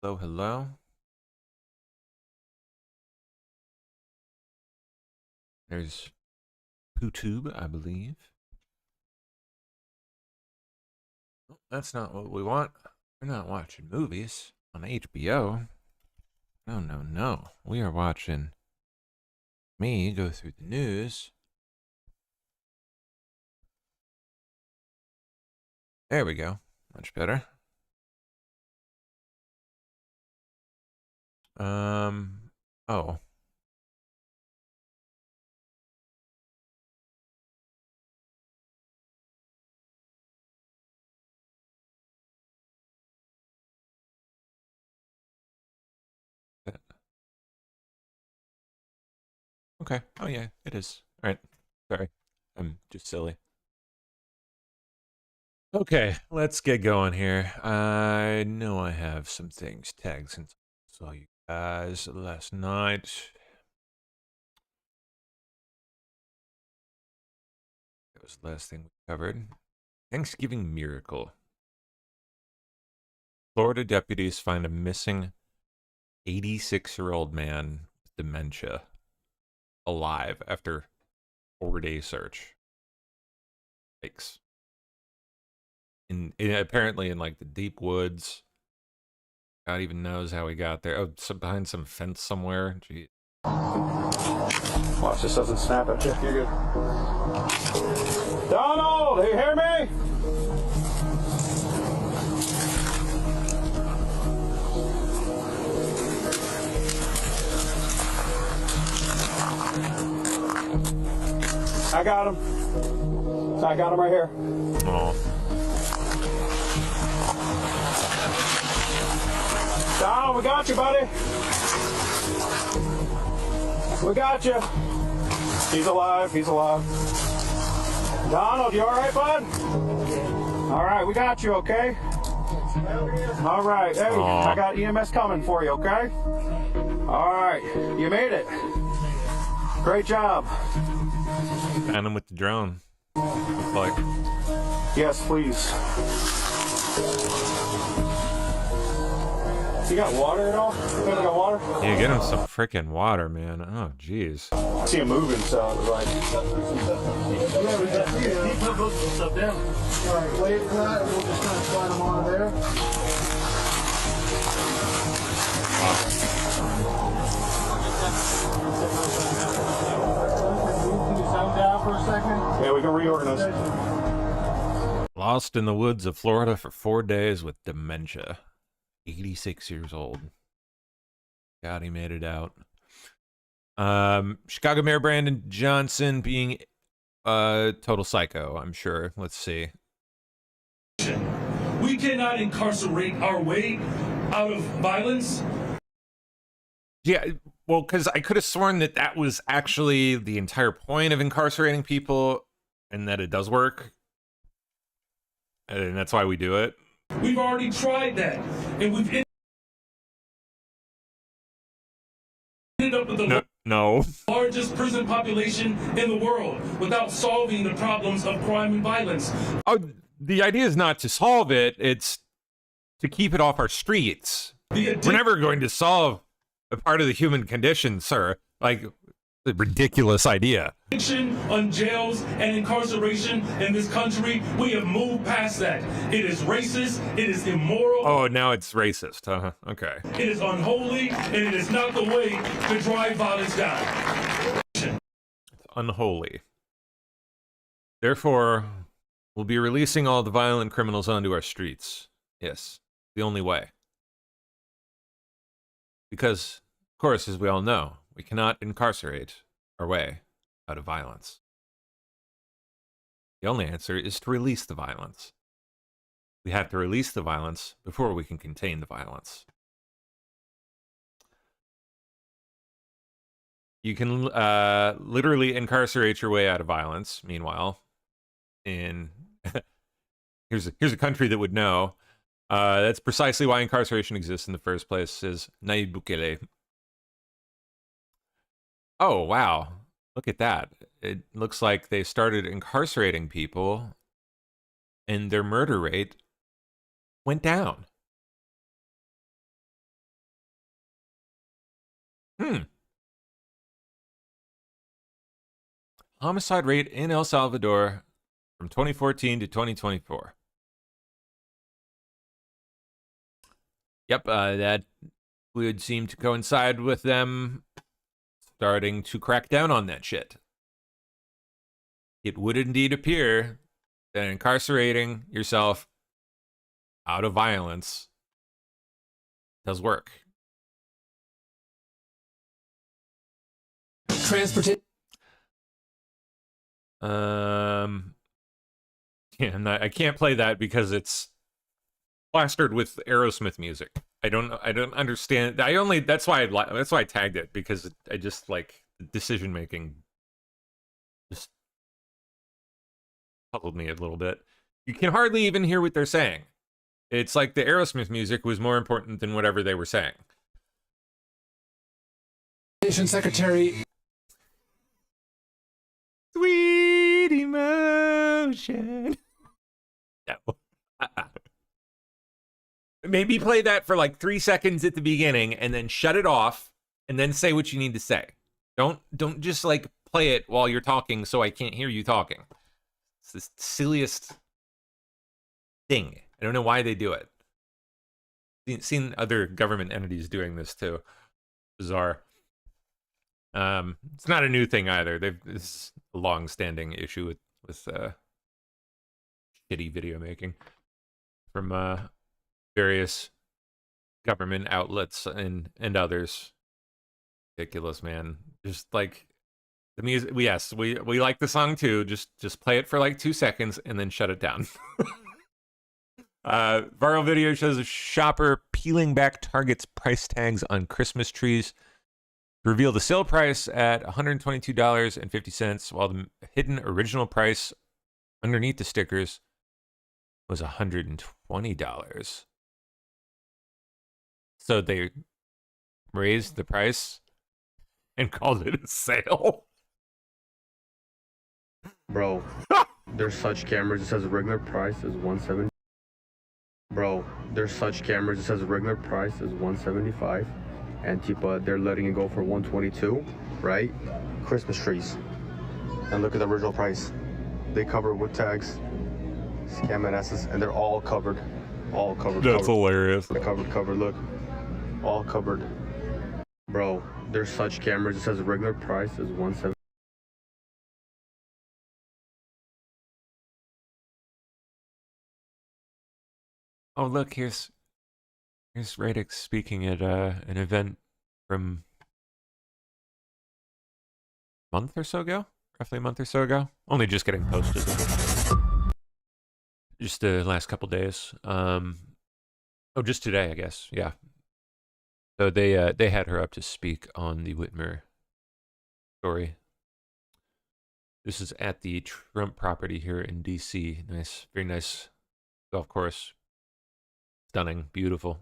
Hello, hello. There's PooTube, I believe. Oh, that's not what we want. We're not watching movies on HBO. No, no, no. We are watching me go through the news. There we go. Much better. Oh. Okay. Oh, yeah, it is. All right. Sorry. I'm just silly. Okay, let's get going here. I know I have some things tagged since I saw you guys last night. That was the last thing we covered. Thanksgiving miracle. Florida deputies find a missing 86-year-old man with dementia alive after 4-day search. Yikes. Apparently in like the deep woods. God even knows how he got there. Oh, behind some fence somewhere. Gee. Watch this doesn't snap at you. You're good. Donald, do you hear me? I got him. I got him right here. Oh. Donald, we got you, buddy. We got you. He's alive. He's alive. Donald, you all right, bud? All right, we got you, okay? All right. Hey, I got EMS coming for you, okay? All right. You made it. Great job. Found him with the drone. Looks like. Yes, please. You got water at all? You ever got water? Yeah, get him some freaking water, man. Oh, jeez. I see him moving, so it was like. Stuff down. All right, wait for that, and we'll just kind of slide them onto there. Can you sound down for a second? Yeah, we can reorganize. Lost in the woods of Florida for 4 days with dementia. 86 years old. God, he made it out. Chicago Mayor Brandon Johnson being a total psycho, I'm sure. Let's see. We cannot incarcerate our way out of violence. Yeah, well, because I could have sworn that that was actually the entire point of incarcerating people and that it does work. And that's why we do it. We've already tried that, and we've ended up with the No. largest prison population in the world without solving the problems of crime and violence. Oh, the idea is not to solve it, it's to keep it off our streets. We're never going to solve a part of the human condition, sir. Like, a ridiculous idea. Addiction on jails and incarceration in this country, we have moved past that. It is racist, it is immoral. Oh, now it's racist, huh? Okay. It is unholy, and it is not the way to drive violence down. It's unholy. Therefore, we'll be releasing all the violent criminals onto our streets. Yes, the only way. Because, of course, as we all know, we cannot incarcerate our way out of violence. The only answer is to release the violence. We have to release the violence before we can contain the violence. You can literally incarcerate your way out of violence. Meanwhile, in here's a country that would know. That's precisely why incarceration exists in the first place. Is Nayib Bukele. Oh wow! Look at that. It looks like they started incarcerating people, and their murder rate went down. Homicide rate in El Salvador from 2014 to 2024. Yep, that would seem to coincide with them starting to crack down on that shit. It would indeed appear that incarcerating yourself out of violence does work. Transportation. Yeah, I can't play that because it's plastered with Aerosmith music. I don't understand. That's why I tagged it, because I just like decision making just puzzled me a little bit. You can hardly even hear what they're saying. It's like the Aerosmith music was more important than whatever they were saying. Secretary. Sweet emotion. No. Maybe play that for like 3 seconds at the beginning and then shut it off and then say what you need to say. Don't just like play it while you're talking so I can't hear you talking. It's the silliest thing. I don't know why they do it. Seen other government entities doing this too. Bizarre. It's not a new thing either. This is a long-standing issue with shitty video making from various government outlets and others. Ridiculous, man. Just like the music. Yes, we like the song too. Just play it for like 2 seconds and then shut it down. Viral video shows a shopper peeling back Target's price tags on Christmas trees to reveal the sale price at $122.50, while the hidden original price underneath the stickers was $120. So they raised the price and called it a sale. Bro, there's such cameras. It says regular price is $170. Bro, there's such cameras. It says regular price is $175, and they're letting it go for $122, right? Christmas trees. And look at the original price. They cover with tags, scam asses, and they're all covered. All covered. That's hilarious. Covered. Look, all covered. Bro, there's such cameras. It says regular price is $170. Oh, look, here's Radix speaking at an event from a month or so ago, roughly a month or so ago. Only just getting posted. Just the last couple days. Oh, just today, I guess. Yeah. So they had her up to speak on the Whitmer story. This is at the Trump property here in DC. Nice, very nice golf course. Stunning, beautiful.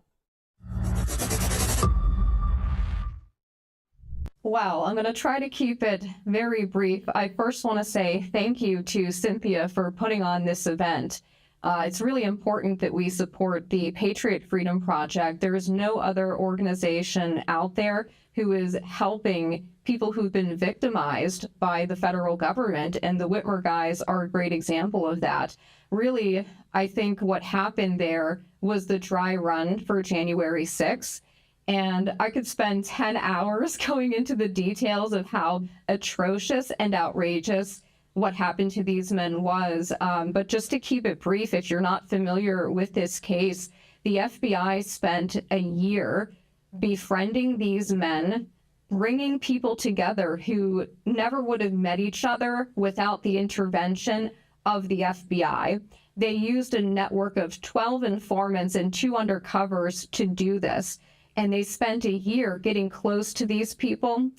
Wow, I'm going to try to keep it very brief. I first want to say thank you to Cynthia for putting on this event. It's really important that we support the Patriot Freedom Project. There is no other organization out there who is helping people who've been victimized by the federal government, and the Whitmer guys are a great example of that. Really, I think what happened there was the dry run for January 6th. And I could spend 10 hours going into the details of how atrocious and outrageous what happened to these men was. But just to keep it brief, if you're not familiar with this case, the FBI spent a year befriending these men, bringing people together who never would have met each other without the intervention of the FBI. They used a network of 12 informants and 2 undercovers to do this. And they spent a year getting close to these people.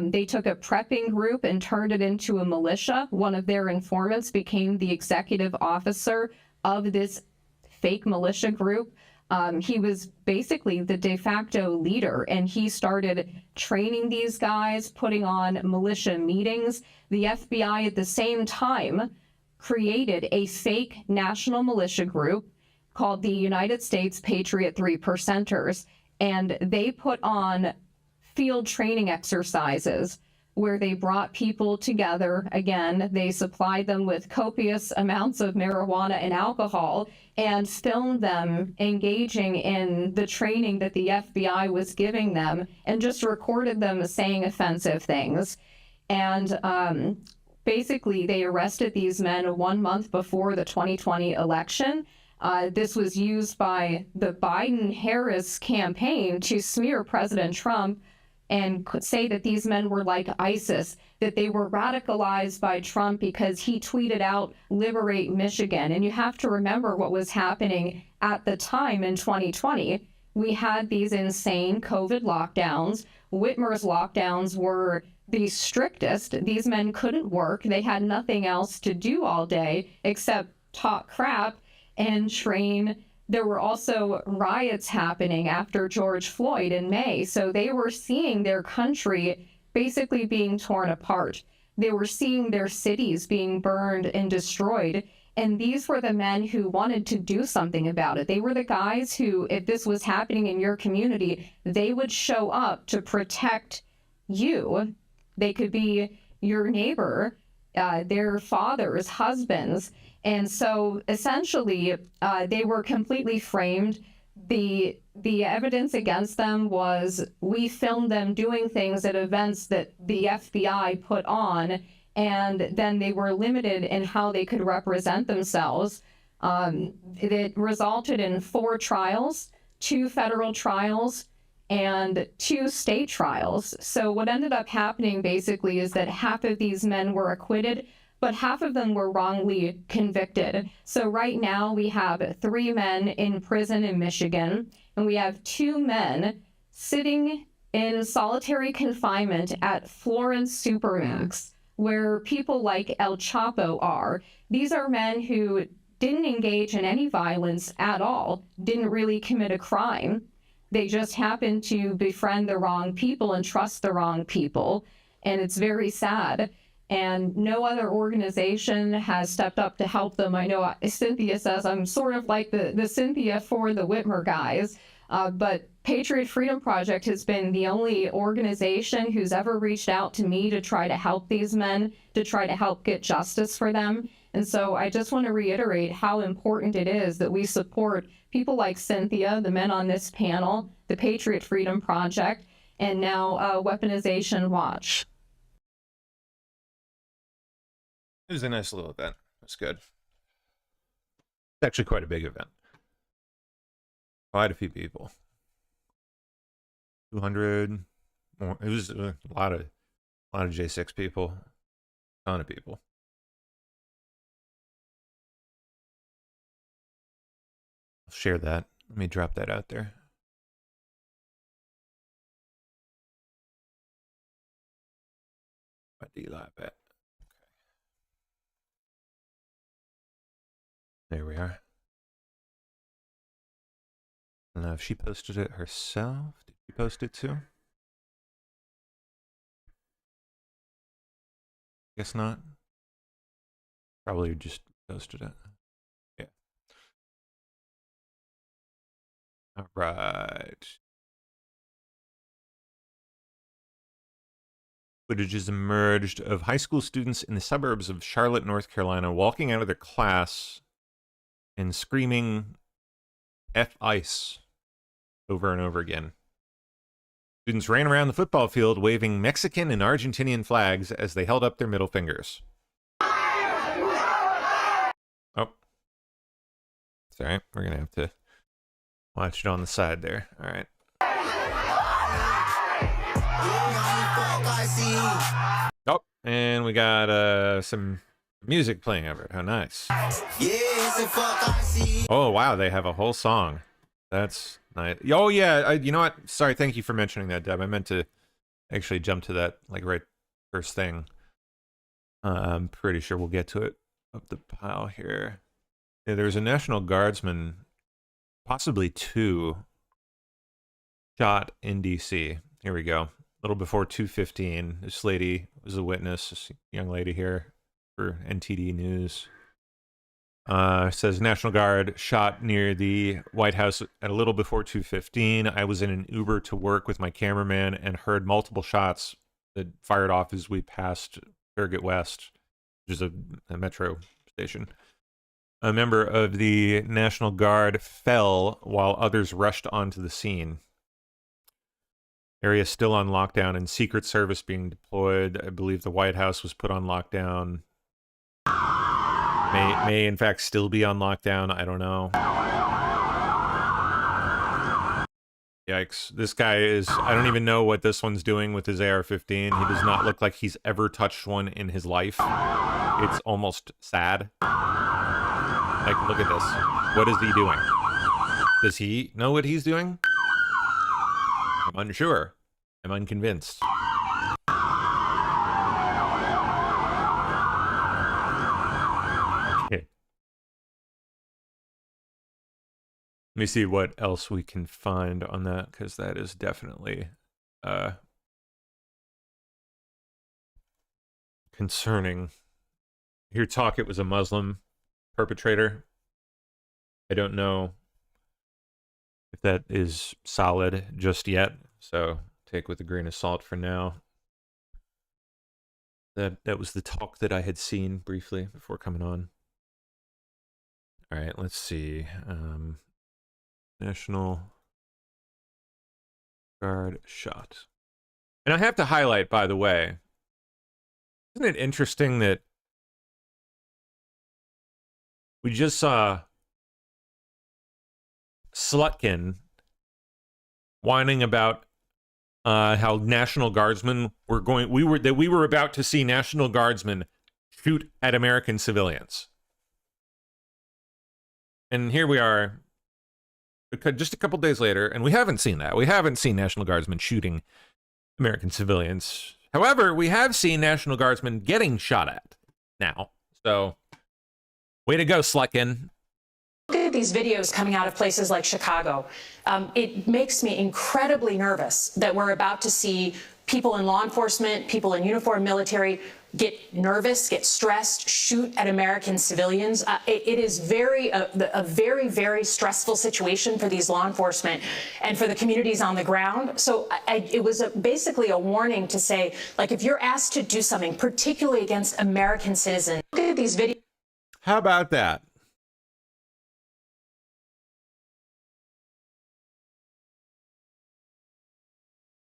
They took a prepping group and turned it into a militia. One of their informants became the executive officer of this fake militia group. He was basically the de facto leader, and he started training these guys, putting on militia meetings. The FBI at the same time created a fake national militia group called the United States Patriot 3 Percenters, and they put on field training exercises where they brought people together. Again, they supplied them with copious amounts of marijuana and alcohol and filmed them engaging in the training that the FBI was giving them and just recorded them saying offensive things. And basically, they arrested these men 1 month before the 2020 election. This was used by the Biden-Harris campaign to smear President Trump and say that these men were like ISIS, that they were radicalized by Trump because he tweeted out, "Liberate Michigan." And you have to remember what was happening at the time in 2020. We had these insane COVID lockdowns. Whitmer's lockdowns were the strictest. These men couldn't work. They had nothing else to do all day except talk crap and train. There were also riots happening after George Floyd in May. So they were seeing their country basically being torn apart. They were seeing their cities being burned and destroyed. And these were the men who wanted to do something about it. They were the guys who, if this was happening in your community, they would show up to protect you. They could be your neighbor, their fathers, husbands. And so essentially, they were completely framed. The evidence against them was we filmed them doing things at events that the FBI put on, and then they were limited in how they could represent themselves. It resulted in 4 trials, 2 federal trials, and 2 state trials. So what ended up happening basically is that half of these men were acquitted, but half of them were wrongly convicted. So right now we have 3 men in prison in Michigan, and we have 2 men sitting in solitary confinement at Florence Supermax, where people like El Chapo are. These are men who didn't engage in any violence at all, didn't really commit a crime. They just happened to befriend the wrong people and trust the wrong people. And it's very sad. And no other organization has stepped up to help them. I know Cynthia says I'm sort of like the Cynthia for the Whitmer guys, but Patriot Freedom Project has been the only organization who's ever reached out to me to try to help these men, to try to help get justice for them. And so I just want to reiterate how important it is that we support people like Cynthia, the men on this panel, the Patriot Freedom Project, and now Weaponization Watch. It was a nice little event. That's good. It's actually quite a big event. Quite a few people. 200 more. It was a lot of J6 people. A ton of people. I'll share that. Let me drop that out there. What do you like that? There we are. I don't know if she posted it herself. Did she post it too? Guess not. Probably just posted it. Yeah. All right. Footage has emerged of high school students in the suburbs of Charlotte, North Carolina, walking out of their class and screaming F ICE over and over again. Students ran around the football field waving Mexican and Argentinian flags as they held up their middle fingers. Oh. Sorry, we're going to have to watch it on the side there. All right. Oh, and we got some music playing over it. How nice. Oh, wow, they have a whole song. That's nice. Oh, yeah, you know what? Sorry, thank you for mentioning that, Deb. I meant to actually jump to that, like, right first thing. I'm pretty sure we'll get to it up the pile here. Yeah, there's a National Guardsman, possibly 2, shot in D.C. Here we go. A little before 2:15. This lady was a witness, this young lady here for NTD News. Says National Guard shot near the White House at a little before 2:15. I was in an Uber to work with my cameraman and heard multiple shots that fired off as we passed Farragut West, which is a metro station. A member of the National Guard fell while others rushed onto the scene. Area still on lockdown and Secret Service being deployed. I believe the White House was put on lockdown. May in fact still be on lockdown. I don't know. Yikes. This guy is... I don't even know what this one's doing with his AR-15. He does not look like he's ever touched one in his life. It's almost sad. Like, look at this. What is he doing? Does he know what he's doing? I'm unsure. I'm unconvinced. Let me see what else we can find on that, because that is definitely concerning. Here talk it was a Muslim perpetrator. I don't know if that is solid just yet, so take with a grain of salt for now. That was the talk that I had seen briefly before coming on. All right, let's see. National Guard shot. And I have to highlight, by the way, isn't it interesting that we just saw Slutkin whining about how National Guardsmen were going, we were about to see National Guardsmen shoot at American civilians. And here we are, just a couple days later, and we haven't seen that. We haven't seen National Guardsmen shooting American civilians. However, we have seen National Guardsmen getting shot at now. So, way to go, Slutkin. Look at these videos coming out of places like Chicago. It makes me incredibly nervous that we're about to see people in law enforcement, people in uniform military get nervous, get stressed, shoot at American civilians. It is a very, very stressful situation for these law enforcement and for the communities on the ground. So it was basically a warning to say, like, if you're asked to do something, particularly against American citizens, look at these videos. How about that?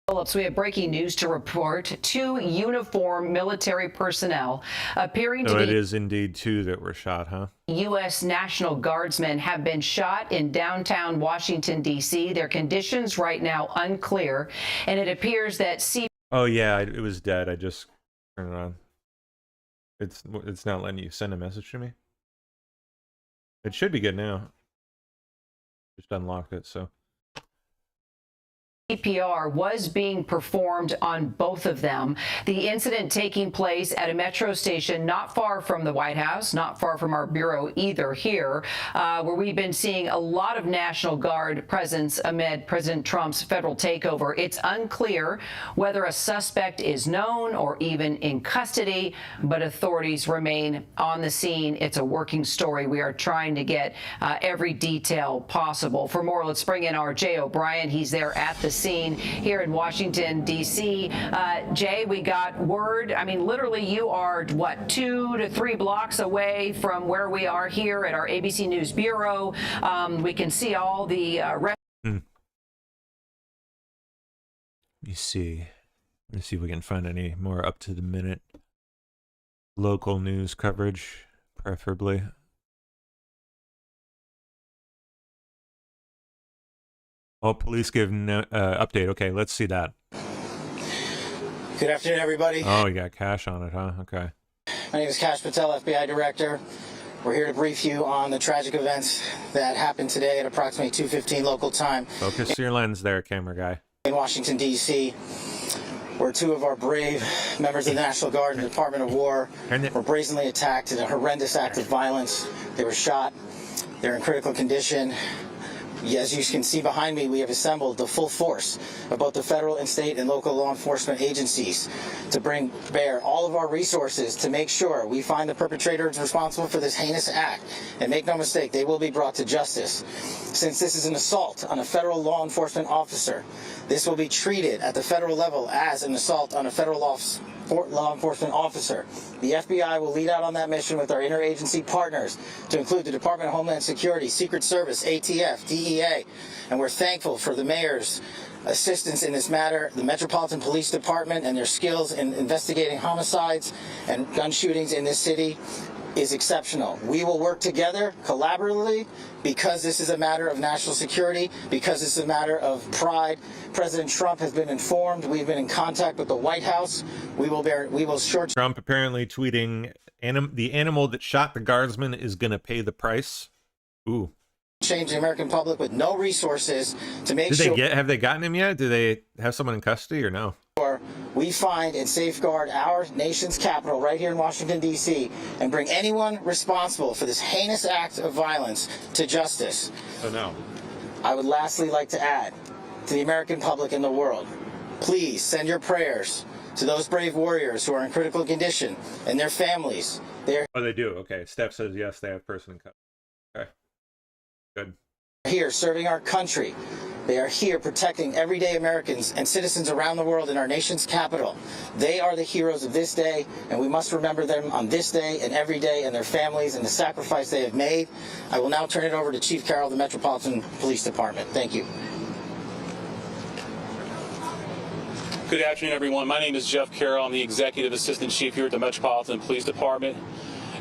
Phillips, we have breaking news to report. 2 uniformed military personnel appearing to be... it is indeed 2 that were shot, huh? U.S. National Guardsmen have been shot in downtown Washington, D.C. Their conditions right now unclear, and it appears that... Oh, yeah, it was dead. I just turned it on. It's not letting you send a message to me. It should be good now. Just unlocked it, so... CPR was being performed on both of them. The incident taking place at a metro station not far from the White House, not far from our bureau either here, where we've been seeing a lot of National Guard presence amid President Trump's federal takeover. It's unclear whether a suspect is known or even in custody, but authorities remain on the scene. It's a working story. We are trying to get every detail possible. For more, let's bring in our Jay O'Brien. He's there at the scene here in Washington, D.C. Jay, we got word. I mean, literally, you are, what, 2 to 3 blocks away from where we are here at our ABC News Bureau. We can see all the... Let me see. Let's see if we can find any more up-to-the-minute local news coverage, preferably. Oh, police give no, update. Okay, let's see that. Good afternoon, everybody. Oh, you got Cash on it, huh? Okay. My name is Cash Patel, FBI Director. We're here to brief you on the tragic events that happened today at approximately 2:15 local time. Focus your lens there, camera guy. In Washington, D.C., where 2 of our brave members of the National Guard and the Department of War were brazenly attacked in a horrendous act of violence. They were shot. They're in critical condition. As you can see behind me, we have assembled the full force of both the federal and state and local law enforcement agencies to bring bear all of our resources to make sure we find the perpetrators responsible for this heinous act. And make no mistake, they will be brought to justice. Since this is an assault on a federal law enforcement officer, this will be treated at the federal level as an assault on a federal law enforcement officer. The FBI will lead out on that mission with our interagency partners, to include the Department of Homeland Security, Secret Service, ATF, DEA, and we're thankful for the mayor's assistance in this matter, the Metropolitan Police Department and their skills in investigating homicides and gun shootings in this city is exceptional. We will work together collaboratively because this is a matter of national security, because this is a matter of pride. President Trump has been informed. We've been in contact with the White House. We will short. Trump apparently tweeting, the animal that shot the guardsman is going to pay the price. Ooh. Change the American public with no resources to make have they gotten him yet? Do they have someone in custody or no? We find and safeguard our nation's capital right here in Washington, D.C., and bring anyone responsible for this heinous act of violence to justice. Oh, no. I would lastly like to add to the American public and the world, please send your prayers to those brave warriors who are in critical condition and their families. Oh, they do? Okay. Steph says yes, they have person in custody. Okay. Good. Here serving our country. They are here protecting everyday Americans and citizens around the world in our nation's capital. They are the heroes of this day, and we must remember them on this day and every day, and their families and the sacrifice they have made. I will now turn it over to Chief Carroll of the Metropolitan Police Department. Thank you. Good afternoon, everyone. My name is Jeff Carroll. I'm the Executive Assistant Chief here at the Metropolitan Police Department.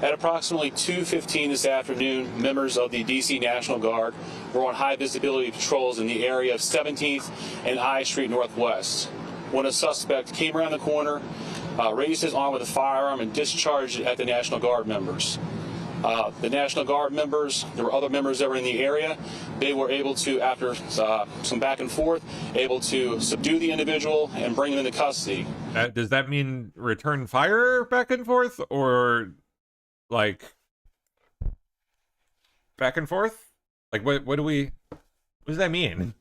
At approximately 2:15 this afternoon, members of the D.C. National Guard were on high visibility patrols in the area of 17th and I Street Northwest when a suspect came around the corner, raised his arm with a firearm, and discharged it at the National Guard members. The National Guard members, there were other members that were in the area. They were able to, after some back and forth, able to subdue the individual and bring him into custody. Does that mean return fire back and forth, or like back and forth? Like what does that mean?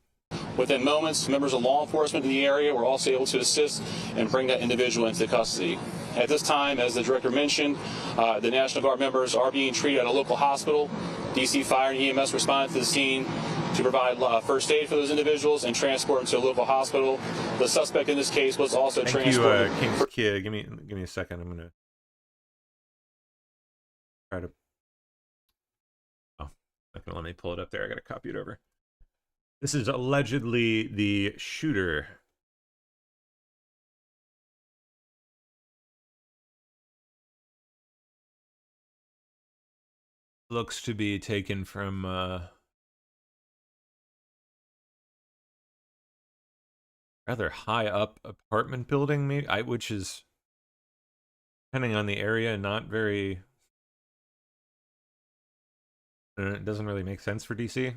Within moments, members of law enforcement in the area were also able to assist and bring that individual into custody. At this time, as the director mentioned, the National Guard members are being treated at a local hospital. DC Fire and EMS responded to the scene to provide first aid for those individuals and transport them to a local hospital. The suspect in this case was also transported. Thank you, King's Kid. Give me a second. I'm gonna try to. Oh, not gonna let me pull it up there. I gotta copy it over. This is allegedly the shooter. Looks to be taken from rather high up apartment building, maybe, which is, depending on the area, not very. It doesn't really make sense for DC.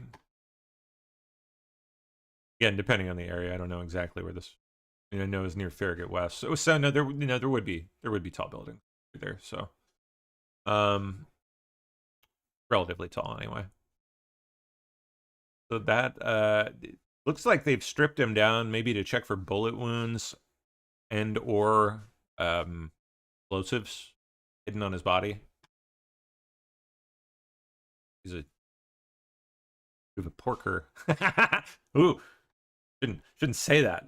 Again, depending on the area, I don't know exactly where this. I know it's near Farragut West, so no, there would be tall buildings there, so relatively tall anyway. So that looks like they've stripped him down, maybe to check for bullet wounds and or explosives hidden on his body. He's a porker. Ooh. Shouldn't say that.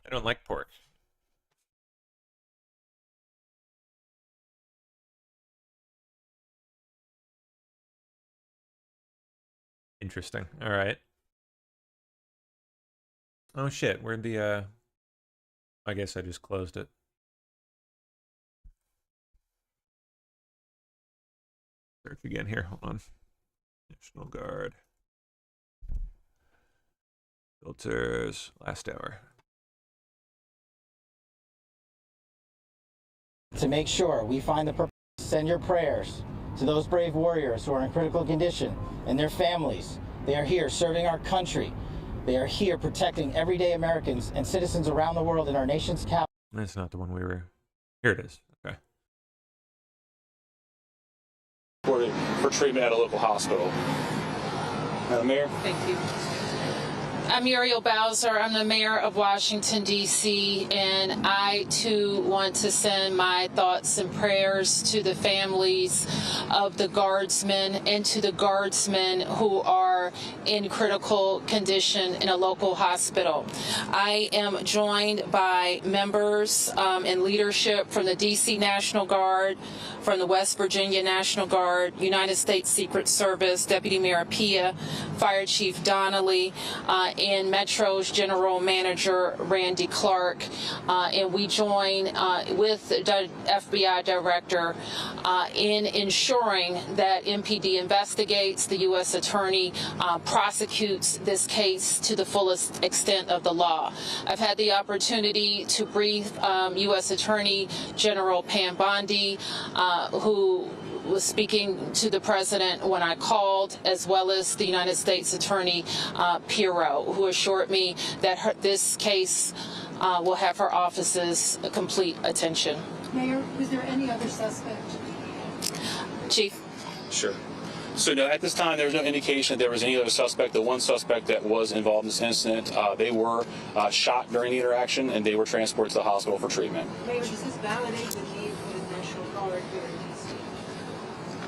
I don't like pork. Interesting. All right. Oh shit, where'd the I guess I just closed it. Search again here. Hold on. National Guard. Filters, last hour. To make sure we find the send your prayers to those brave warriors who are in critical condition and their families. They are here serving our country. They are here protecting everyday Americans and citizens around the world in our nation's capital. That's not the one we were. Here it is. Okay. For treatment at a local hospital. Madam Mayor. Thank you. I'm Muriel Bowser. I'm the mayor of Washington, D.C., and I, too, want to send my thoughts and prayers to the families of the guardsmen and to the guardsmen who are in critical condition in a local hospital. I am joined by members and leadership from the D.C. National Guard, from the West Virginia National Guard, United States Secret Service, Deputy Mayor Pia, Fire Chief Donnelly, and Metro's General Manager Randy Clark, and we join with the FBI Director in ensuring that MPD investigates, the U.S. Attorney prosecutes this case to the fullest extent of the law. I've had the opportunity to brief U.S. Attorney General Pam Bondi, who was speaking to the president when I called, as well as the United States Attorney Pirro, who assured me that this case will have her office's complete attention. Mayor, was there any other suspect? Chief. Sure. So no, at this time, there was no indication that there was any other suspect. The one suspect that was involved in this incident, they were shot during the interaction, and they were transported to the hospital for treatment. Mayor, does this validate the need for the National Guard here in D.C.?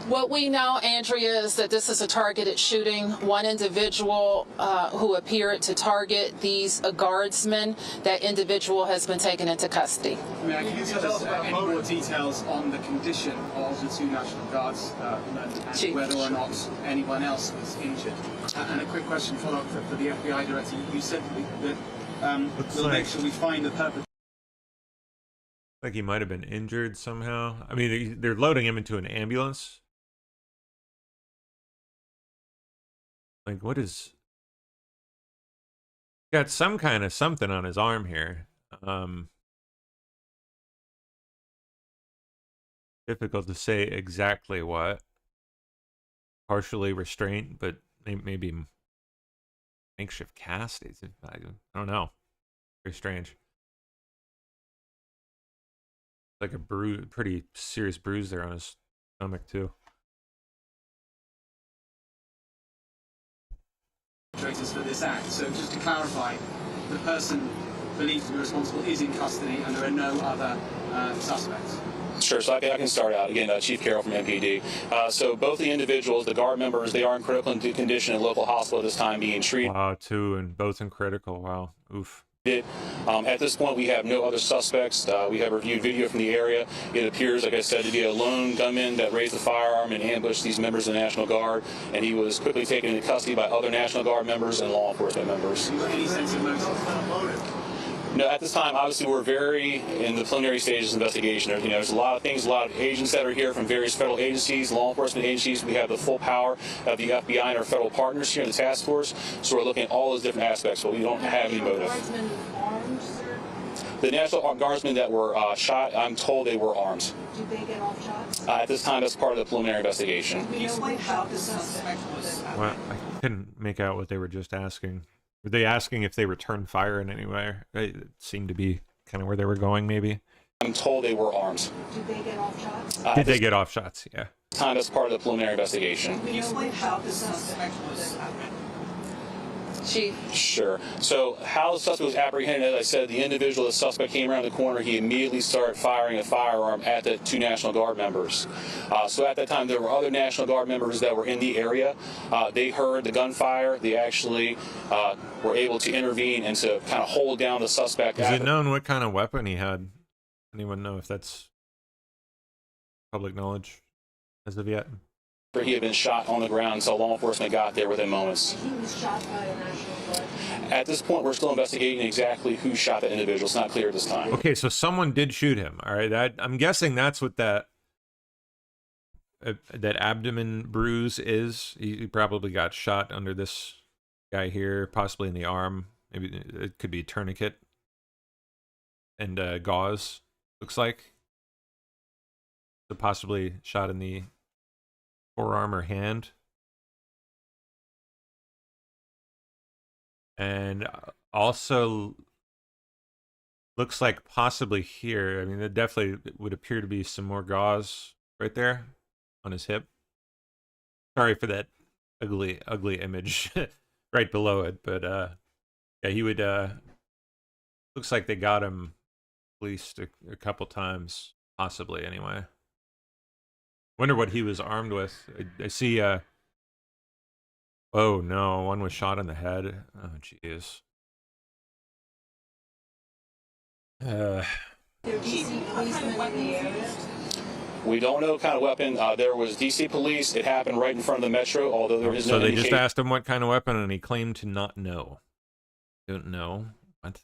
What we know, Andrea, is that this is a targeted shooting. One individual who appeared to target these guardsmen, that individual has been taken into custody. Mayor, can you tell us any more details on the condition of the two National Guards and whether or not anyone else was injured? And a quick question follow-up for the FBI Director. You said that we'll make sure we find the perpetrator. Like he might have been injured somehow. I mean, they're loading him into an ambulance. Like, what is... Got some kind of something on his arm here. Difficult to say exactly what. Partially restraint, but maybe makeshift cast. I don't know. Very strange. Like a bruise, pretty serious bruise there on his stomach too. For this act. So just to clarify, the person believed to be responsible is in custody and there are no other suspects. Sure, so I can start out. Again, Chief Carroll from MPD. So both the individuals, the guard members, they are in critical condition in local hospital at this time being treated. Wow, two and both in critical. Wow, oof. At this point, we have no other suspects. We have reviewed video from the area. It appears, like I said, to be a lone gunman that raised the firearm and ambushed these members of the National Guard, and he was quickly taken into custody by other National Guard members and law enforcement members. Any sense of motive? No, at this time, obviously, we're very in the preliminary stages of investigation. There's a lot of things, a lot of agents that are here from various federal agencies, law enforcement agencies. We have the full power of the FBI and our federal partners here in the task force. So we're looking at all those different aspects, but we don't have any motive. The National Guardsmen that were shot, I'm told they were armed. Did they get off shots? At this time, that's part of the preliminary investigation. We know what about the suspect was. Well, I couldn't make out what they were just asking. Were they asking if they returned fire in any way? It seemed to be kind of where they were going, maybe. I'm told they were armed. Did they get off shots? Did they get off shots? Yeah. Time that's part of the preliminary investigation. We know what about the suspect was. Chief. Sure. So how the suspect was apprehended, as I said, the individual, the suspect came around the corner. He immediately started firing a firearm at the two National Guard members. So at that time, there were other National Guard members that were in the area. They heard the gunfire. They actually were able to intervene and to kind of hold down the suspect. Is it known what kind of weapon he had? Anyone know if that's public knowledge as of yet? He had been shot on the ground until law enforcement got there within moments. He was shot by a National Guard. At this point, we're still investigating exactly who shot that individual. It's not clear at this time. Okay, so someone did shoot him. All right, I'm guessing that's what that abdomen bruise is. He probably got shot under this guy here, possibly in the arm. Maybe it could be tourniquet and gauze. Looks like. So possibly shot in the forearm or hand. And also looks like possibly here. I mean, it definitely would appear to be some more gauze right there on his hip. Sorry for that ugly image right below it. But yeah, he would. Looks like they got him at least a couple times, possibly anyway. Wonder what he was armed with. I see. Oh no, one was shot in the head. Oh jeez. We don't know what kind of weapon. There was DC police. It happened right in front of the metro, although there is no So they just indication asked him what kind of weapon, and he claimed to not know. Don't know. What?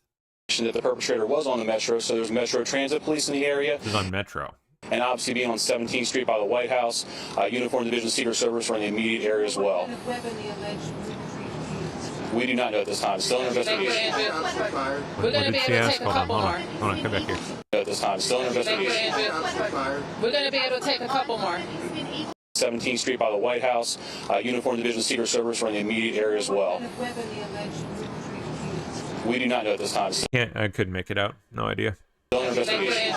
that the perpetrator was on the metro. So there's Metro Transit Police in the area. This is on Metro. And obviously being on 17th Street by the White House, Uniform Division Secret Service were in the immediate area as well. We do not know at this time. Still in investigation. We're going to be able to take a couple more. Hold on, come back here. At this time, still in investigation. We're going to be able to take a couple more. 17th Street by the White House, Uniform Division Secret Service were in the immediate area as well. We do not know at this time. I couldn't make it out. No idea. Still in investigation.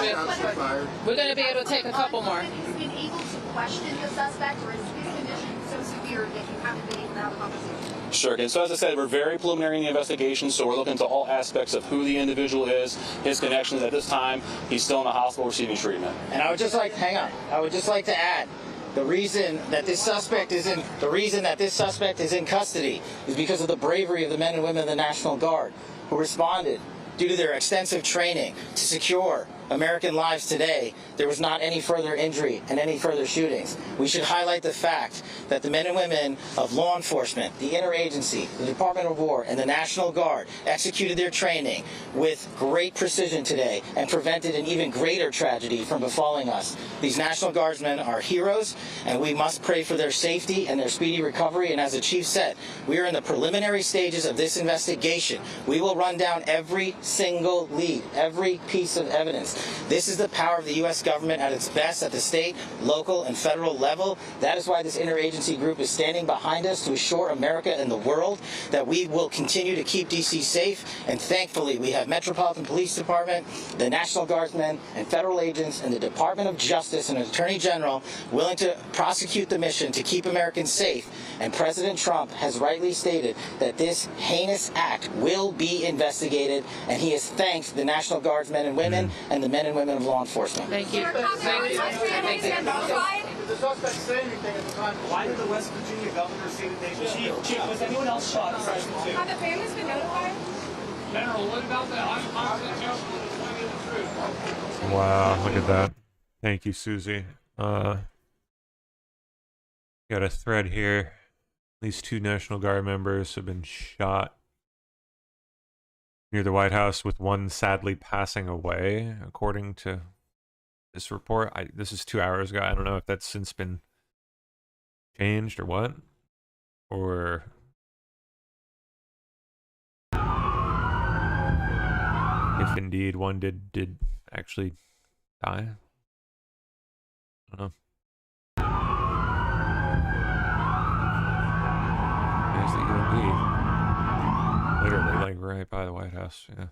We're going to be able to take a couple more. Have you been able to question the suspect, or is his condition so severe that you haven't been able to have a conversation? Sure. And so as I said, we're very preliminary in the investigation, so we're looking into all aspects of who the individual is, his connections. At this time, he's still in the hospital receiving treatment. And I would just like, hang on, I would just like to add, the reason that this suspect is in custody is because of the bravery of the men and women of the National Guard who responded. Due to their extensive training to secure American lives today, there was not any further injury and any further shootings. We should highlight the fact that the men and women of law enforcement, the interagency, the Department of War, and the National Guard executed their training with great precision today and prevented an even greater tragedy from befalling us. These National Guardsmen are heroes, and we must pray for their safety and their speedy recovery. And as the Chief said, we are in the preliminary stages of this investigation. We will run down every single lead, every piece of evidence. This is the power of the U.S. government at its best at the state, local, and federal level. That is why this interagency group is standing behind us to assure America and the world that we will continue to keep D.C. safe. And thankfully, we have Metropolitan Police Department, the National Guardsmen, and federal agents, and the Department of Justice and Attorney General willing to prosecute the mission to keep Americans safe. And President Trump has rightly stated that this heinous act will be investigated, and he has thanked the National Guardsmen and women and the men and women of law enforcement. Thank you. Did the suspect say anything at the time? Why did the West Virginia governor say that they were Chief, was anyone else shot aside from two? Have the families been notified? General, what about that? I'm telling you the truth. Wow, look at that. Thank you, Susie. Got a thread here. At least 2 National Guard members have been shot near the White House, with one sadly passing away, according to this report. This is 2 hours ago. I don't know if that's since been changed or what, or if indeed one did actually die. I don't know. There's the UMD. Literally, like, right by the White House, yeah.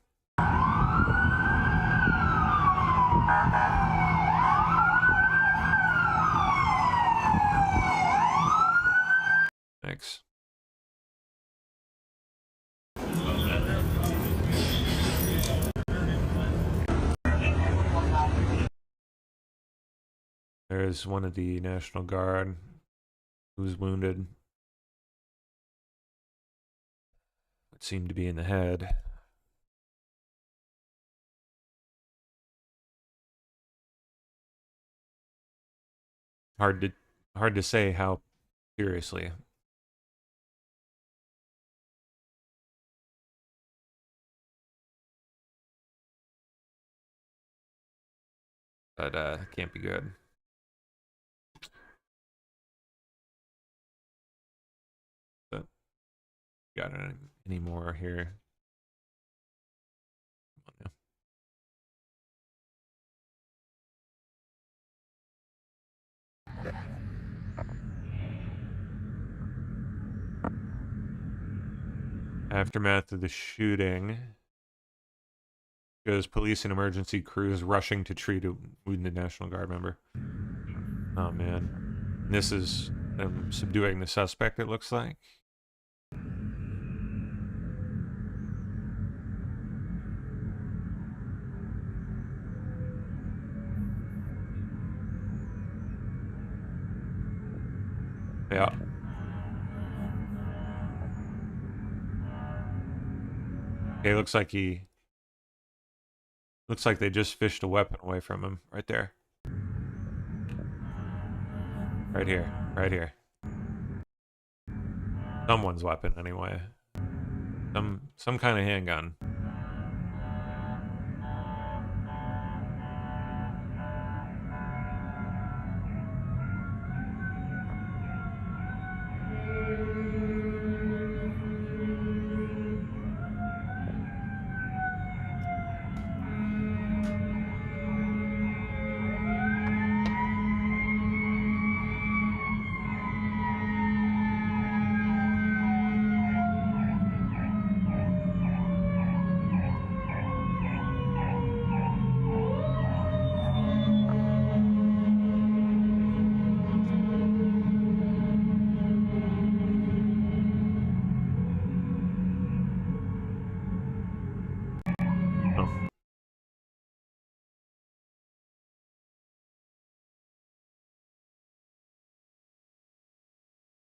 Thanks. There's one of the National Guard who's wounded. It seemed to be in the head. Hard to say how seriously. But it can't be good. But got any more here? Come on now. Aftermath of the shooting shows police and emergency crews rushing to treat a wounded National Guard member. Oh man, this is them subduing the suspect, it looks like. Yeah. Okay, looks like they just fished a weapon away from him right there. Right here. Right here. Someone's weapon anyway. Some kind of handgun.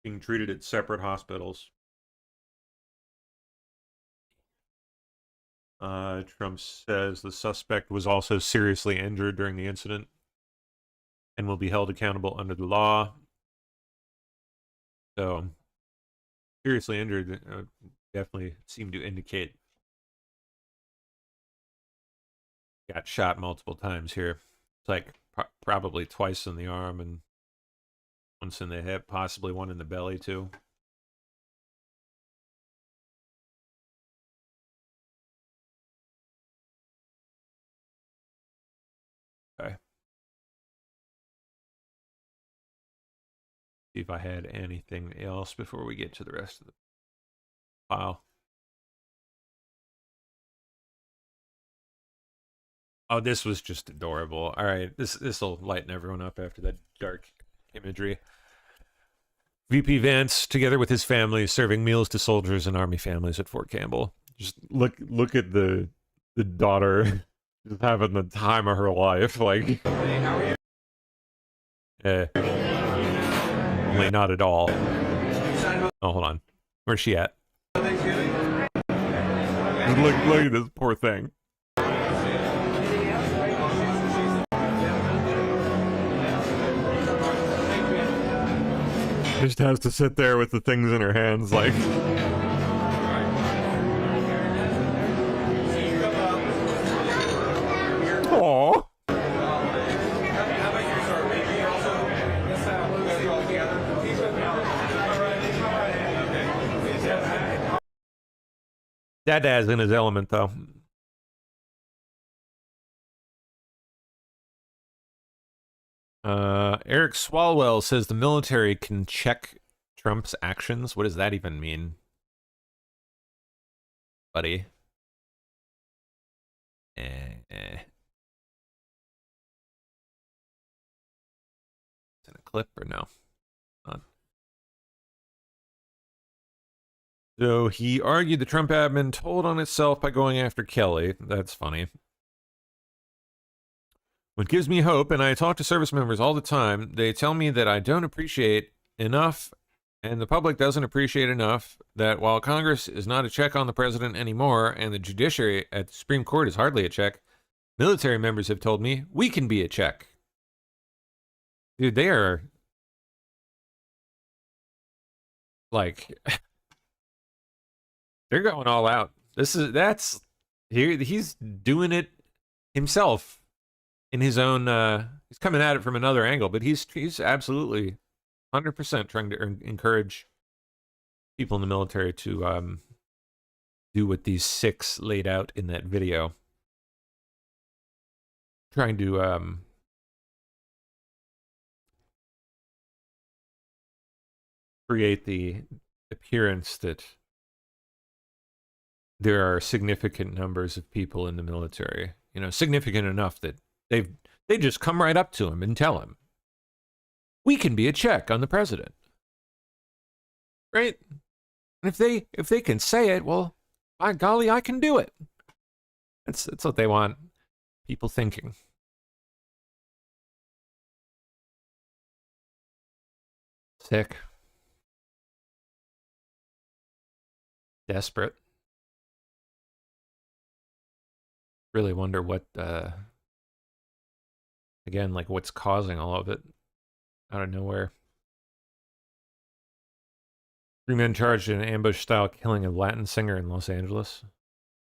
Being treated at separate hospitals. Trump says the suspect was also seriously injured during the incident and will be held accountable under the law. So, seriously injured definitely seemed to indicate got shot multiple times here. It's like probably twice in the arm and once in the hip, possibly one in the belly too. Okay. See if I had anything else before we get to the rest of the file. Oh, this was just adorable. All right, this will lighten everyone up after that dark imagery. VP Vance, together with his family, serving meals to soldiers and Army families at Fort Campbell. Just look at the daughter just having the time of her life. Like, only not at all. Oh, hold on. Where's she at? Look at this poor thing. Just has to sit there with the things in her hands, like. Aww. Dad's in his element, though. Eric Swalwell says the military can check Trump's actions. What does that even mean, buddy? Is it a clip or no? Not. So he argued the Trump admin told on itself by going after Kelly. That's funny. What gives me hope, and I talk to service members all the time, they tell me that I don't appreciate enough, and the public doesn't appreciate enough, that while Congress is not a check on the president anymore, and the judiciary at the Supreme Court is hardly a check, military members have told me we can be a check. Dude, they are like they're going all out. He's doing it himself. In his own, he's coming at it from another angle, but he's absolutely 100% trying to encourage people in the military to do what these 6 laid out in that video. Trying to create the appearance that there are significant numbers of people in the military, you know, significant enough that they just come right up to him and tell him, we can be a check on the president. right? And if they can say it, well, by golly, I can do it. That's what they want people thinking. Sick. Desperate. Really wonder what, again, like what's causing all of it out of nowhere. 3 men charged in an ambush-style killing of Latin singer in Los Angeles.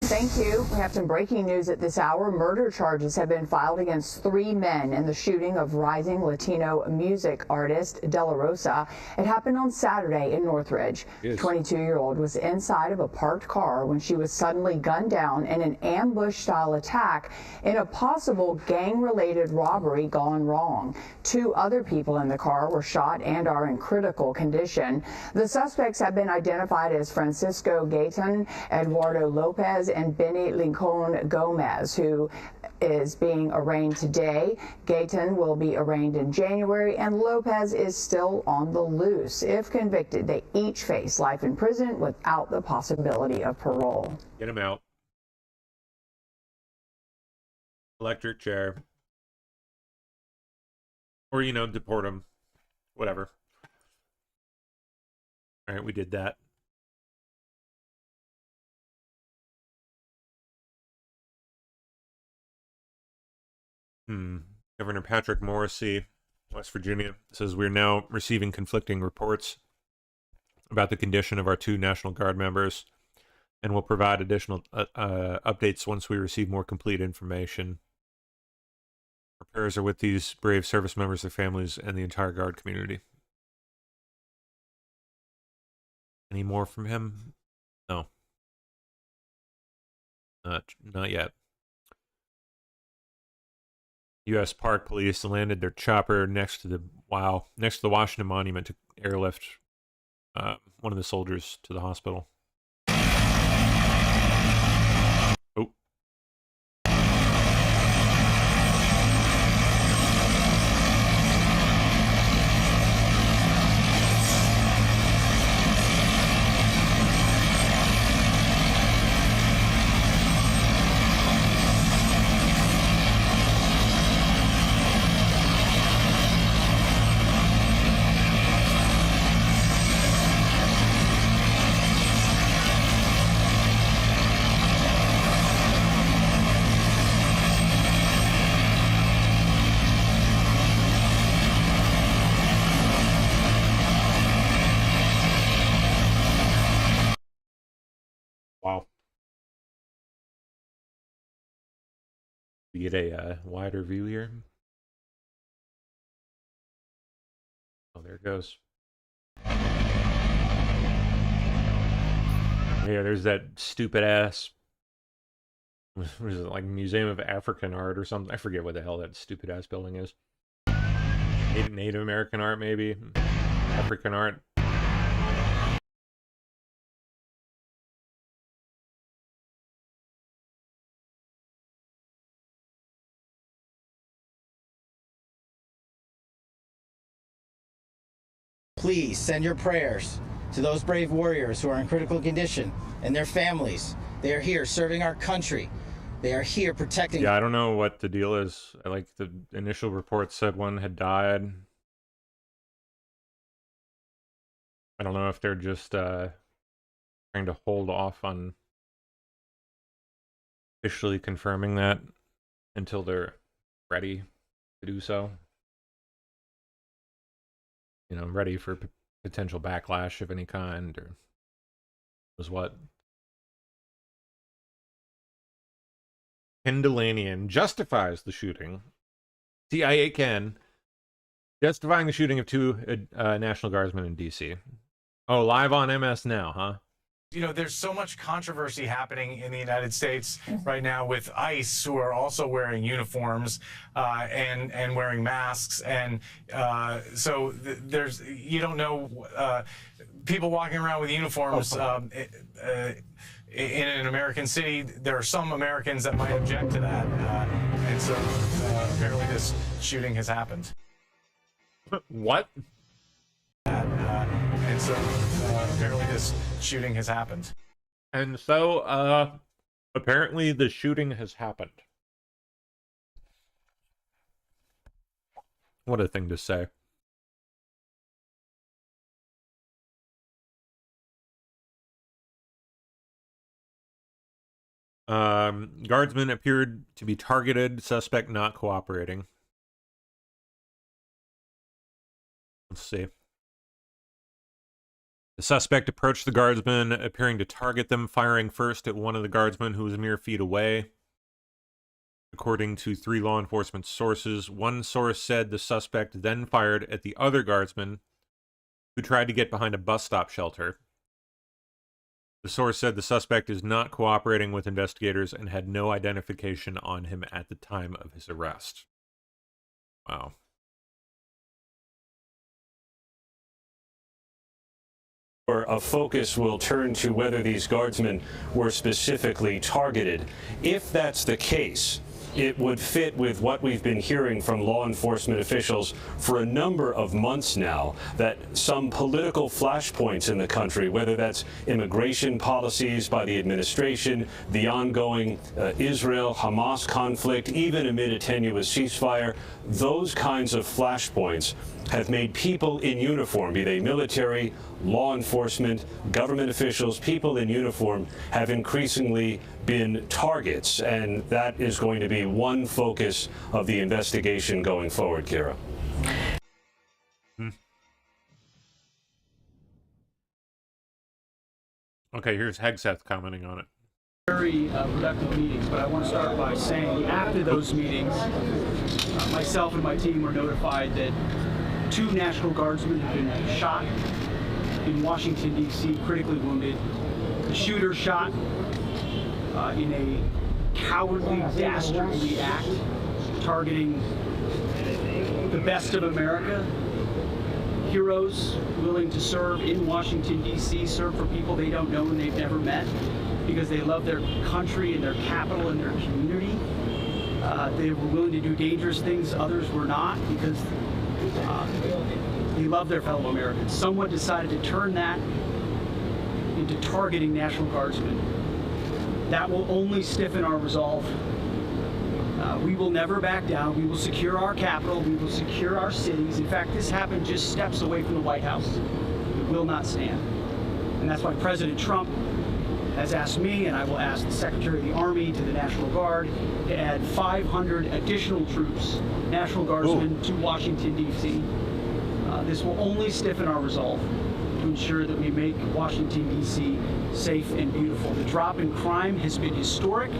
Thank you. We have some breaking news at this hour. Murder charges have been filed against 3 men in the shooting of rising Latino music artist De La Rosa. It happened on Saturday in Northridge. The 22-year-old was inside of a parked car when she was suddenly gunned down in an ambush-style attack in a possible gang-related robbery gone wrong. 2 other people in the car were shot and are in critical condition. The suspects have been identified as Francisco Gayton, Eduardo Lopez, and Benny Lincoln Gomez, who is being arraigned today. Gayton will be arraigned in January, and Lopez is still on the loose. If convicted, they each face life in prison without the possibility of parole. Get him out. Electric chair. Or, you know, deport him. Whatever. All right, we did that. Governor Patrick Morrisey, West Virginia, says we're now receiving conflicting reports about the condition of our 2 National Guard members, and will provide additional updates once we receive more complete information. Our prayers are with these brave service members, their families, and the entire Guard community. Any more from him? No. Not yet. U.S. Park Police landed their chopper next to the Washington Monument to airlift one of the soldiers to the hospital. Oh. Wow. We get a wider view here. Oh, there it goes. Yeah, there's that stupid ass. What is it, like Museum of African Art or something? I forget what the hell that stupid ass building is. Native American art, maybe? African art. Please send your prayers to those brave warriors who are in critical condition and their families. They are here serving our country. They are here protecting. Yeah, I don't know what the deal is. Like the initial report said one had died. I don't know if they're just trying to hold off on officially confirming that until they're ready to do so. You know, ready for potential backlash of any kind, or was what. Ken Delanian justifies the shooting. CIA Ken justifying the shooting of 2 National Guardsmen in D.C. Oh, live on MS Now, huh? You know, there's so much controversy happening in the United States right now with ICE, who are also wearing uniforms and wearing masks, and so there's, you don't know, people walking around with uniforms in an American city. There are some Americans that might object to that, and so apparently this shooting has happened. What? And So apparently this shooting has happened. And so, apparently the shooting has happened. What a thing to say. Guardsmen appeared to be targeted, suspect not cooperating. Let's see. The suspect approached the guardsmen, appearing to target them, firing first at one of the guardsmen who was mere feet away. According to 3 law enforcement sources, one source said the suspect then fired at the other guardsman who tried to get behind a bus stop shelter. The source said the suspect is not cooperating with investigators and had no identification on him at the time of his arrest. Wow. A focus will turn to whether these guardsmen were specifically targeted. If that's the case, it would fit with what we've been hearing from law enforcement officials for a number of months now, that some political flashpoints in the country, whether that's immigration policies by the administration, the ongoing Israel-Hamas conflict, even amid a tenuous ceasefire, those kinds of flashpoints have made people in uniform, be they military, law enforcement, government officials, people in uniform have increasingly been targets, and that is going to be one focus of the investigation going forward, Kira. Okay, here's Hegseth commenting on it. Very productive meetings, but I want to start by saying after those meetings, myself and my team were notified that 2 National Guardsmen have been shot in Washington, D.C., critically wounded. The shooter shot in a cowardly, dastardly act, targeting the best of America. Heroes willing to serve in Washington, D.C., serve for people they don't know and they've never met because they love their country and their capital and their community. They were willing to do dangerous things others were not because they love their fellow Americans. Someone decided to turn that into targeting National Guardsmen. That will only stiffen our resolve. We will never back down. We will secure our capital. We will secure our cities. In fact, this happened just steps away from the White House. It will not stand. And that's why President Trump has asked me, and I will ask the Secretary of the Army, to the National Guard, to add 500 additional troops, National Guardsmen, to Washington, D.C. This will only stiffen our resolve to ensure that we make Washington, D.C. safe and beautiful. The drop in crime has been historic.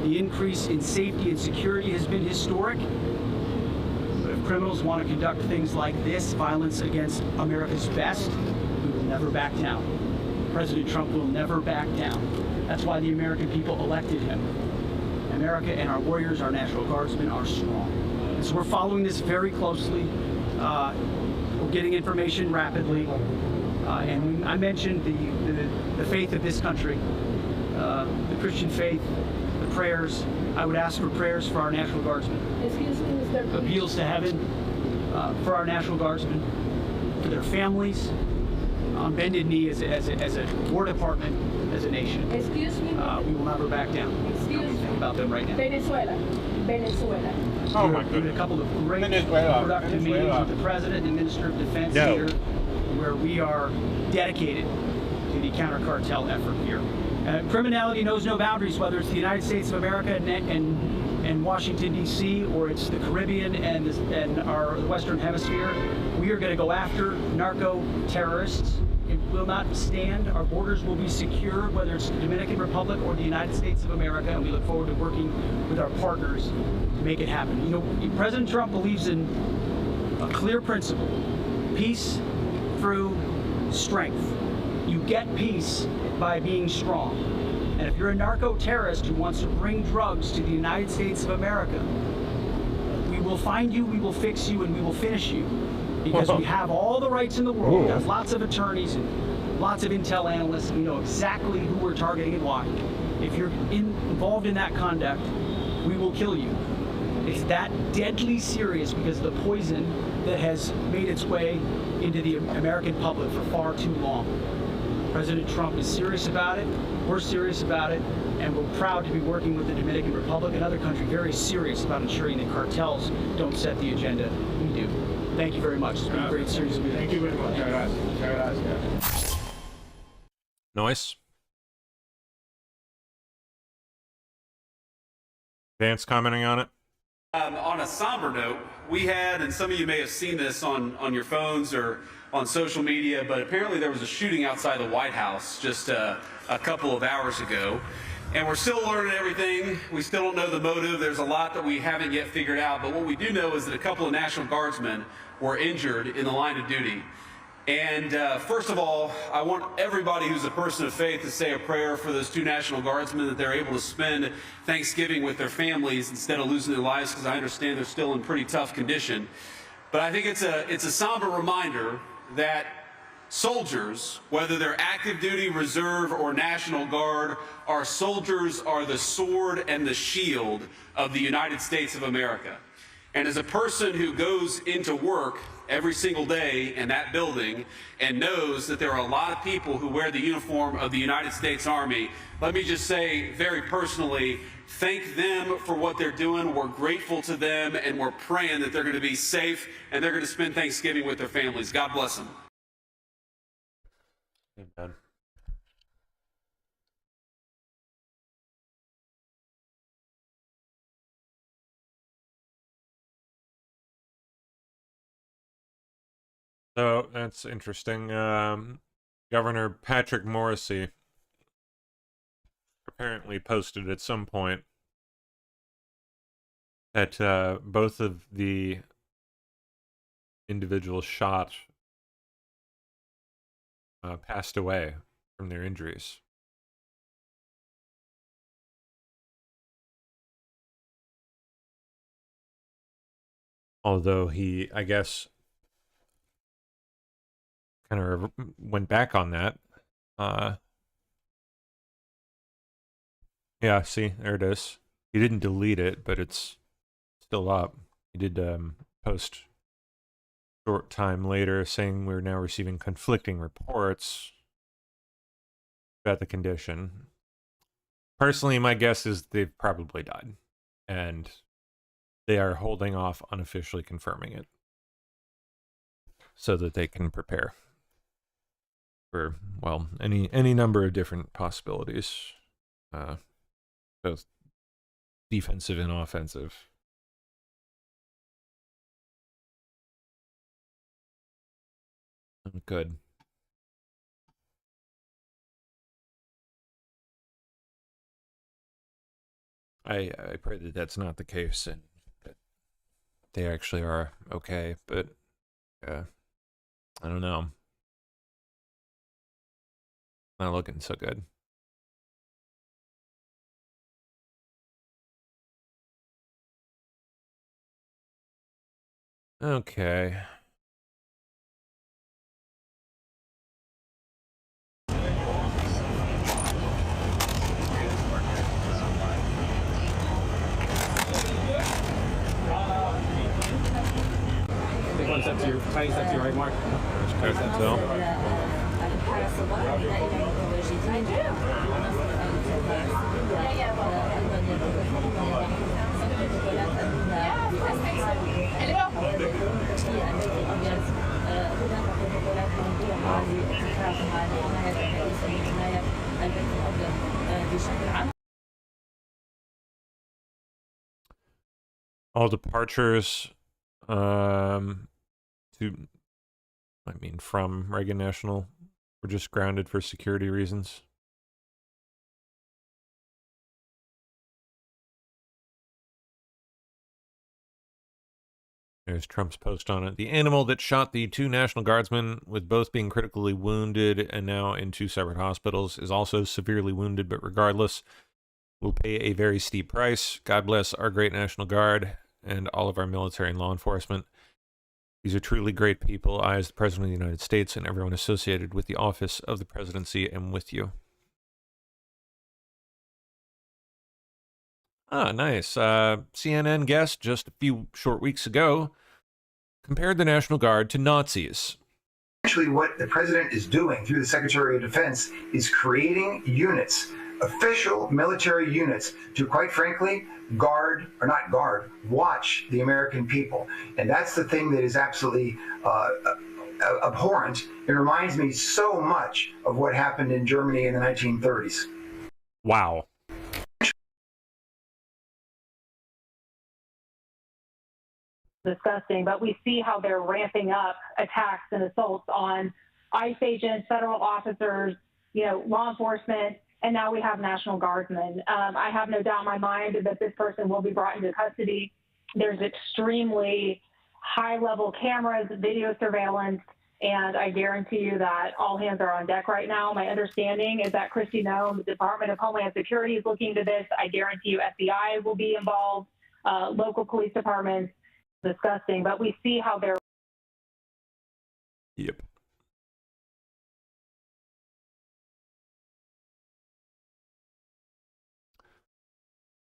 The increase in safety and security has been historic. But if criminals want to conduct things like this, violence against America's best, we will never back down. President Trump will never back down. That's why the American people elected him. America and our warriors, our National Guardsmen, are strong. And so we're following this very closely. We're getting information rapidly. And I mentioned the faith of this country, the Christian faith, the prayers. I would ask for prayers for our National Guardsmen. Excuse me, Mr. Appeals to heaven for our National Guardsmen, for their families, on bended knee as a War Department, as a nation. Excuse me. We will never back down. Excuse me. Think about them right now. Venezuela. Oh my goodness. A couple of great productive meetings with the President and Minister of Defense here, where we are dedicated to the counter-cartel effort here. Criminality knows no boundaries, whether it's the United States of America and Washington, D.C., or it's the Caribbean and our Western Hemisphere. We are going to go after narco-terrorists. It will not stand. Our borders will be secure, whether it's the Dominican Republic or the United States of America, and we look forward to working with our partners to make it happen. You know, President Trump believes in a clear principle: peace through strength. You get peace by being strong. And if you're a narco-terrorist who wants to bring drugs to the United States of America, we will find you, we will fix you, and we will finish you. Because we have all the rights in the world. We have lots of attorneys and lots of intel analysts. We know exactly who we're targeting and why. If you're involved in that conduct, we will kill you. It's that deadly serious because of the poison that has made its way into the American public for far too long. President Trump is serious about it, we're serious about it, and we're proud to be working with the Dominican Republic and other countries very serious about ensuring that cartels don't set the agenda. We do. Thank you very much. It's been a great series of meetings. Thank you very much. Nice. Vance commenting on it. On a somber note, we had, and some of you may have seen this on your phones or on social media, but apparently there was a shooting outside the White House just a couple of hours ago. And we're still learning everything. We still don't know the motive. There's a lot that we haven't yet figured out. But what we do know is that a couple of National Guardsmen were injured in the line of duty. And first of all, I want everybody who's a person of faith to say a prayer for those two National Guardsmen, that they're able to spend Thanksgiving with their families instead of losing their lives, because I understand they're still in pretty tough condition. But I think it's a somber reminder that soldiers, whether they're active duty, reserve, or National Guard, our soldiers are the sword and the shield of the United States of America. And as a person who goes into work every single day in that building and knows that there are a lot of people who wear the uniform of the United States Army, let me just say very personally, thank them for what they're doing. We're grateful to them, and we're praying that they're going to be safe and they're going to spend Thanksgiving with their families. God bless them. Amen. So that's interesting. Governor Patrick Morrisey apparently posted at some point that both of the individuals shot passed away from their injuries. Although he, I guess, kind of went back on that. Yeah, see, there it is. He didn't delete it, but it's still up. He did post short time later saying we're now receiving conflicting reports about the condition. Personally, my guess is they've probably died, and they are holding off unofficially confirming it so that they can prepare for, well, any number of different possibilities, both defensive and offensive. Good. I pray that that's not the case and that they actually are okay, but I don't know. Not looking so good. Okay. One step to your, tiny step to your right, Mark. Tiny step to your all departures from Reagan National were just grounded for security reasons. There's Trump's post on it. The animal that shot the two National Guardsmen, with both being critically wounded and now in two separate hospitals, is also severely wounded, but regardless, will pay a very steep price. God bless our great National Guard and all of our military and law enforcement. These are truly great people. I, as the President of the United States, and everyone associated with the office of the presidency, am with you. Ah, nice. CNN guest just a few short weeks ago compared the National Guard to Nazis. Actually, what the president is doing through the Secretary of Defense is creating units, official military units, to, quite frankly, watch the American people. And that's the thing that is absolutely abhorrent. It reminds me so much of what happened in Germany in the 1930s. Wow. Disgusting, but we see how they're ramping up attacks and assaults on ICE agents, federal officers, law enforcement, and now we have National Guardsmen. I have no doubt in my mind that this person will be brought into custody. There's extremely high-level cameras, video surveillance, and I guarantee you that all hands are on deck right now. My understanding is that Kristi Noem, the Department of Homeland Security, is looking into this. I guarantee you FBI will be involved, local police departments. Disgusting, but we see how they're. Yep.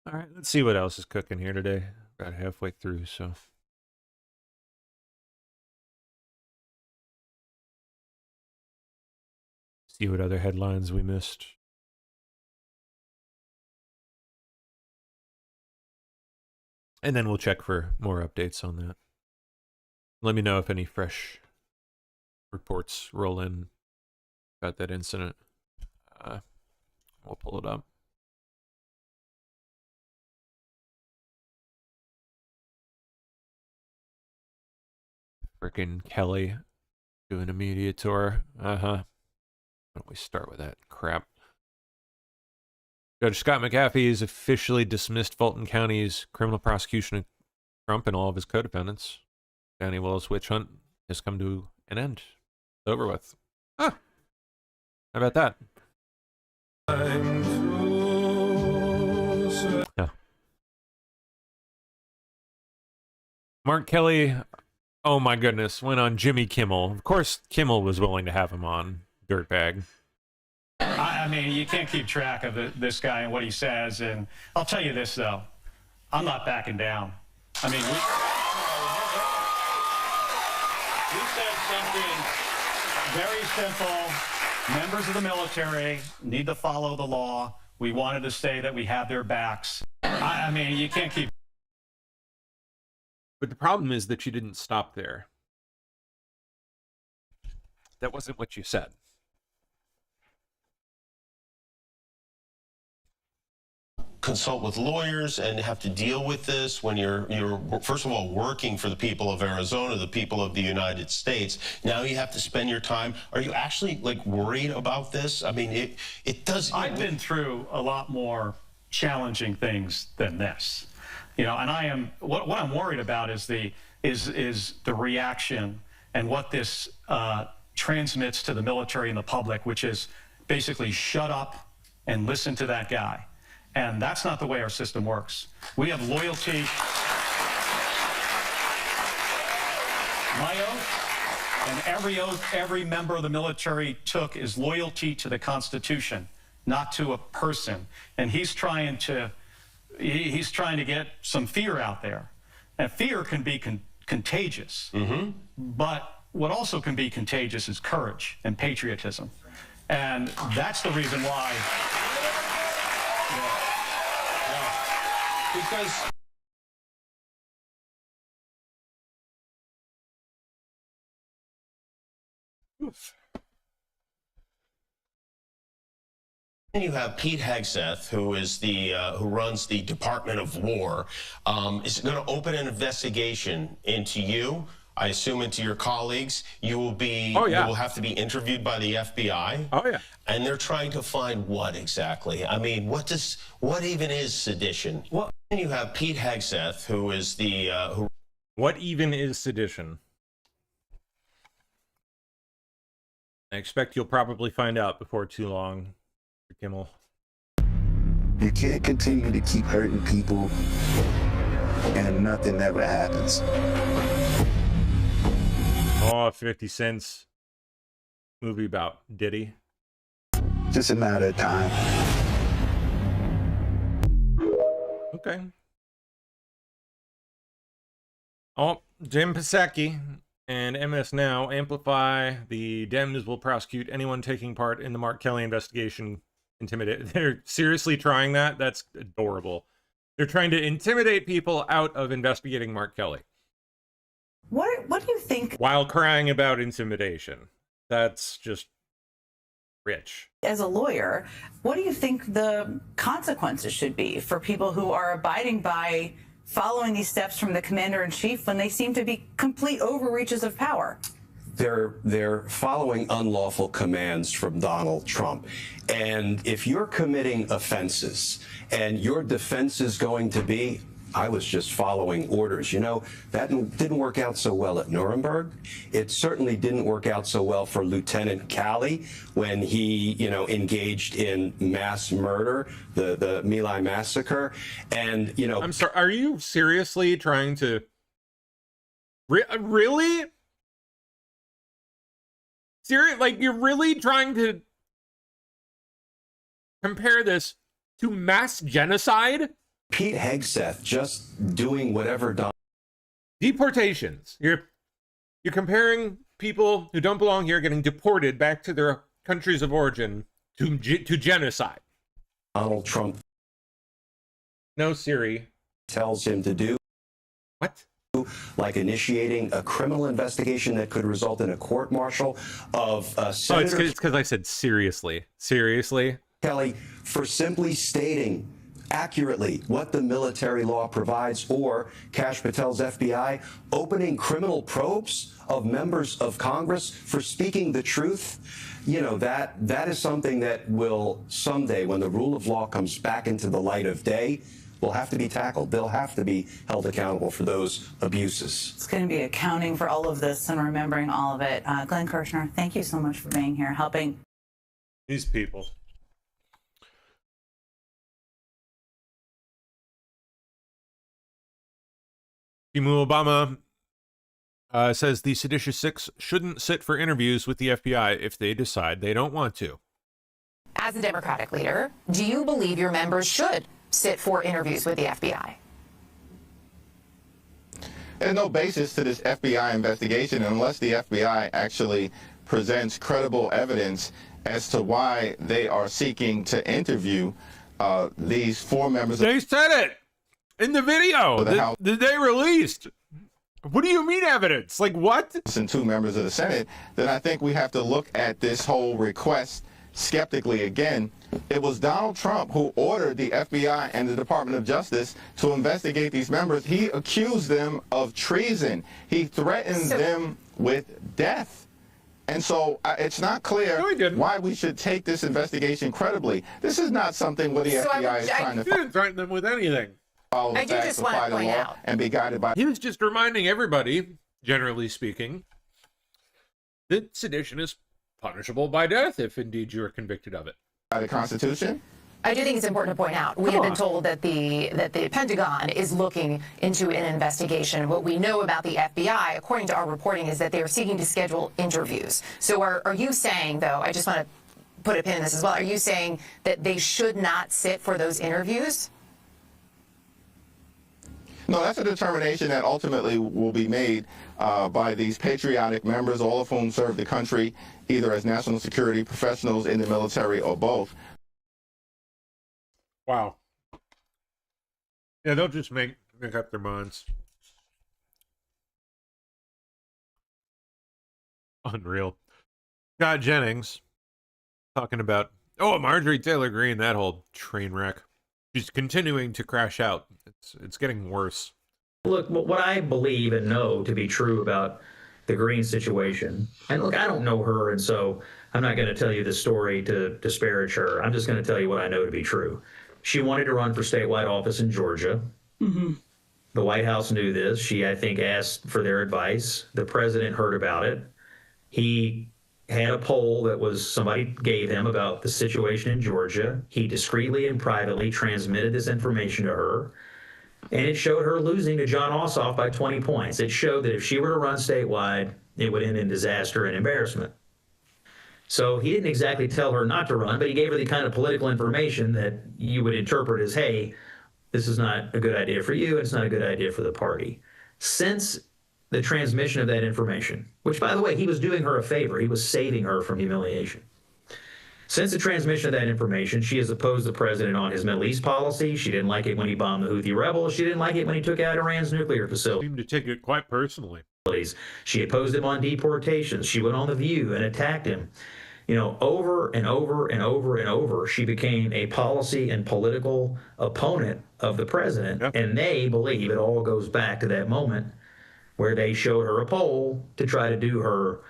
All right, let's see what else is cooking here today. About halfway through, so. See what other headlines we missed. And then we'll check for more updates on that. Let me know if any fresh reports roll in about that incident. We'll pull it up. Frickin' Kelly doing a media tour. Why don't we start with that crap? Judge Scott McAfee has officially dismissed Fulton County's criminal prosecution of Trump and all of his co-defendants. Danny Will's witch hunt has come to an end. It's over with. How about that? Yeah. Mark Kelly, oh my goodness, went on Jimmy Kimmel. Of course, Kimmel was willing to have him on, dirtbag. I mean, you can't keep track of this guy and what he says. And I'll tell you this, though. I'm not backing down. I mean, we said something very simple. Members of the military need to follow the law. We wanted to say that we have their backs. I mean, you can't keep. But the problem is that you didn't stop there. That wasn't what you said. Consult with lawyers and have to deal with this when you're first of all working for the people of Arizona, the people of the United States. Now you have to spend your time. Are you actually worried about this? I mean, it does. I've been through a lot more challenging things than this, and I am. What I'm worried about is the reaction and what this transmits to the military and the public, which is basically shut up and listen to that guy. And that's not the way our system works. We have loyalty. My oath and every oath every member of the military took is loyalty to the Constitution, not to a person. And he's trying to get some fear out there. And fear can be contagious. But what also can be contagious is courage and patriotism. And that's the reason why. Because you have Pete Hegseth, who is who runs the Department of War, is going to open an investigation into you. I assume into your colleagues. You will be. Oh, yeah. You will have to be interviewed by the FBI. Oh yeah. And they're trying to find what exactly? I mean, what even is sedition? Well, you have Pete Hegseth, who is who. What even is sedition? I expect you'll probably find out before too long, Kimmel. You can't continue to keep hurting people and nothing ever happens. Oh, 50 Cent's movie about Diddy. Just a matter of time. Okay. Oh, Jim Psaki and MS Now amplify the Dems will prosecute anyone taking part in the Mark Kelly investigation. They're seriously trying that? That's adorable. They're trying to intimidate people out of investigating Mark Kelly. What do you think? While crying about intimidation. That's just rich. As a lawyer, what do you think the consequences should be for people who are abiding by following these steps from the commander-in-chief when they seem to be complete overreaches of power? They're following unlawful commands from Donald Trump. And if you're committing offenses and your defense is going to be, I was just following orders. You know, that didn't work out so well at Nuremberg. It certainly didn't work out so well for Lieutenant Calley when he, engaged in mass murder, the My Lai massacre. And, I'm sorry, are you seriously trying to... Really? Like, you're really trying to compare this to mass genocide? Pete Hegseth just doing whatever. Deportations. You're comparing people who don't belong here getting deported back to their countries of origin to genocide. Donald Trump. No, Siri. Tells him to do. What? Like initiating a criminal investigation that could result in a court-martial of Senator... Oh, it's because I said seriously. Seriously? Kelly, for simply stating accurately what the military law provides, or Kash Patel's FBI opening criminal probes of members of Congress for speaking the truth. That is something that will someday, when the rule of law comes back into the light of day, will have to be tackled. They'll have to be held accountable for those abuses. It's going to be accounting for all of this and remembering all of it. Glenn Kirshner, thank you so much for being here, helping. These people. Timu Obama says the Seditious Six shouldn't sit for interviews with the FBI if they decide they don't want to. As a Democratic leader, do you believe your members should sit for interviews with the FBI? There's no basis to this FBI investigation unless the FBI actually presents credible evidence as to why they are seeking to interview these four members. They said it in the video that they released. What do you mean evidence? Like what? And two members of the Senate. Then I think we have to look at this whole request skeptically again. It was Donald Trump who ordered the FBI and the Department of Justice to investigate these members. He accused them of treason. He threatened them with death. And so it's not clear why we should take this investigation credibly. This is not something where the FBI is trying to... He didn't threaten them with anything. Follow the facts, apply the law, and be guided by... He was just reminding everybody, generally speaking, that sedition is punishable by death if indeed you are convicted of it. By the Constitution? I do think it's important to point out, we have been told that the Pentagon is looking into an investigation. What we know about the FBI, according to our reporting, is that they are seeking to schedule interviews. So are you saying, though, I just want to put a pin in this as well, are you saying that they should not sit for those interviews? No, that's a determination that ultimately will be made by these patriotic members, all of whom serve the country, either as national security professionals in the military or both. Wow. Yeah, they'll just make up their minds. Unreal. Scott Jennings talking about, Marjorie Taylor Greene, that whole train wreck. She's continuing to crash out. It's getting worse. Look, what I believe and know to be true about the Greene situation, and look, I don't know her, and so I'm not going to tell you the story to disparage her. I'm just going to tell you what I know to be true. She wanted to run for statewide office in Georgia. Mm-hmm. The White House knew this. She, I think, asked for their advice. The president heard about it. He had a poll that was somebody gave him about the situation in Georgia. He discreetly and privately transmitted this information to her, and it showed her losing to Jon Ossoff by 20 points. It showed that if she were to run statewide, it would end in disaster and embarrassment. So he didn't exactly tell her not to run, but he gave her the kind of political information that you would interpret as, hey, this is not a good idea for you, it's not a good idea for the party. Since the transmission of that information, which, by the way, he was doing her a favor, he was saving her from humiliation. Since the transmission of that information, she has opposed the president on his Middle East policy. She didn't like it when he bombed the Houthi rebels. She didn't like it when he took out Iran's nuclear facility. Seemed to take it quite personally. She opposed him on deportations. She went on The View and attacked him. You know, over and over and over and over, she became a policy and political opponent of the president. Yep. And they believe it all goes back to that moment where they showed her a poll to try to do her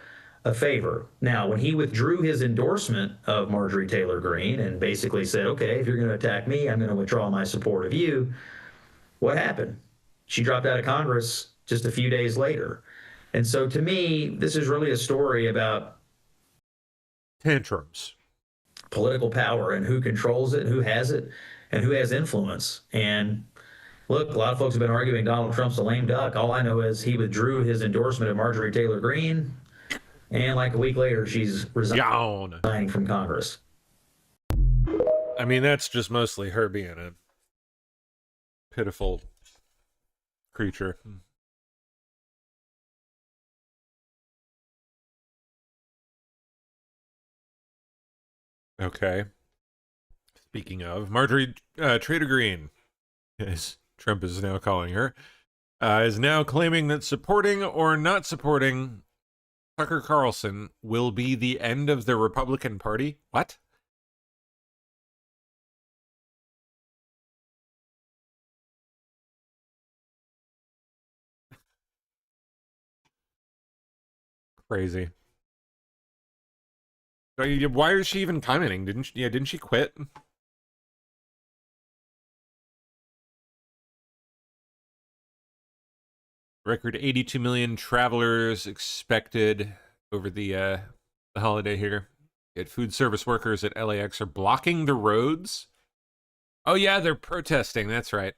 a favor. Now, when he withdrew his endorsement of Marjorie Taylor Greene and basically said, okay, if you're going to attack me, I'm going to withdraw my support of you, what happened? She dropped out of Congress just a few days later. And so to me, this is really a story about tantrums, political power, and who controls it, who has it, and who has influence. And look, a lot of folks have been arguing Donald Trump's a lame duck. All I know is he withdrew his endorsement of Marjorie Taylor Greene, and like a week later, she's resigning from Congress. I mean, that's just mostly her being a pitiful creature. Okay. Speaking of, Marjorie Taylor Greene, as Trump is now calling her, is now claiming that supporting or not supporting Tucker Carlson will be the end of the Republican Party. What? Crazy. Why is she even commenting? Didn't she quit? Record 82 million travelers expected over the holiday here. Yet food service workers at LAX are blocking the roads. Oh yeah, they're protesting. That's right.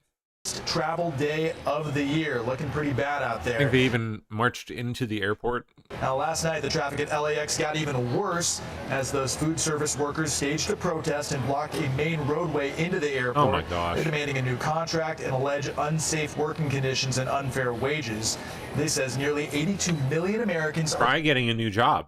Travel day of the year, looking pretty bad out there. I think they even marched into the airport. Now, last night, the traffic at LAX got even worse as those food service workers staged a protest and blocked a main roadway into the airport. Oh my gosh. They're demanding a new contract and allege unsafe working conditions and unfair wages. This says nearly 82 million Americans Try getting a new job.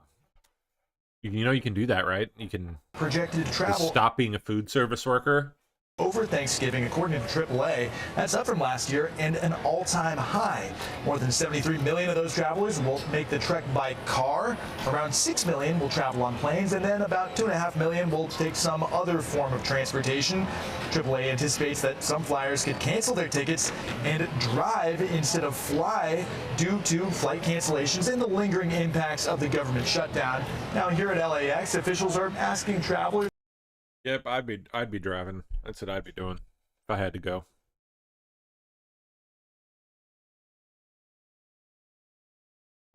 You know you can do that, right? You can projected to travel. Stop being a food service worker over Thanksgiving, according to AAA. That's up from last year and an all-time high. More than 73 million of those travelers will make the trek by car. Around 6 million will travel on planes, and then about 2.5 million will take some other form of transportation. AAA anticipates that some flyers could cancel their tickets and drive instead of fly due to flight cancellations and the lingering impacts of the government shutdown. Now, here at LAX, officials are asking travelers. Yep, I'd be driving. That's what I'd be doing if I had to go.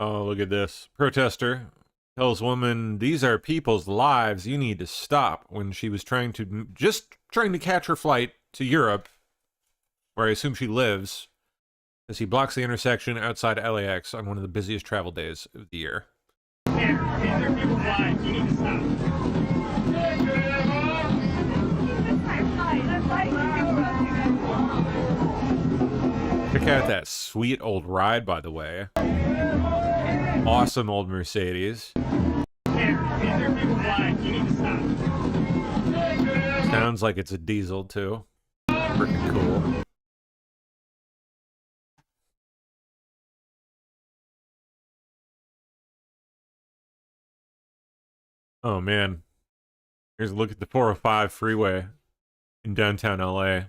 Oh, look at this. Protester tells woman, "These are people's lives. You need to stop," when she was trying to catch her flight to Europe, where I assume she lives, as he blocks the intersection outside LAX on one of the busiest travel days of the year. These are people's lives. You need to stop. Check out that sweet old ride, by the way. Awesome old Mercedes. Sounds like it's a diesel, too. Freaking cool. Oh, man. Here's a look at the 405 freeway in downtown LA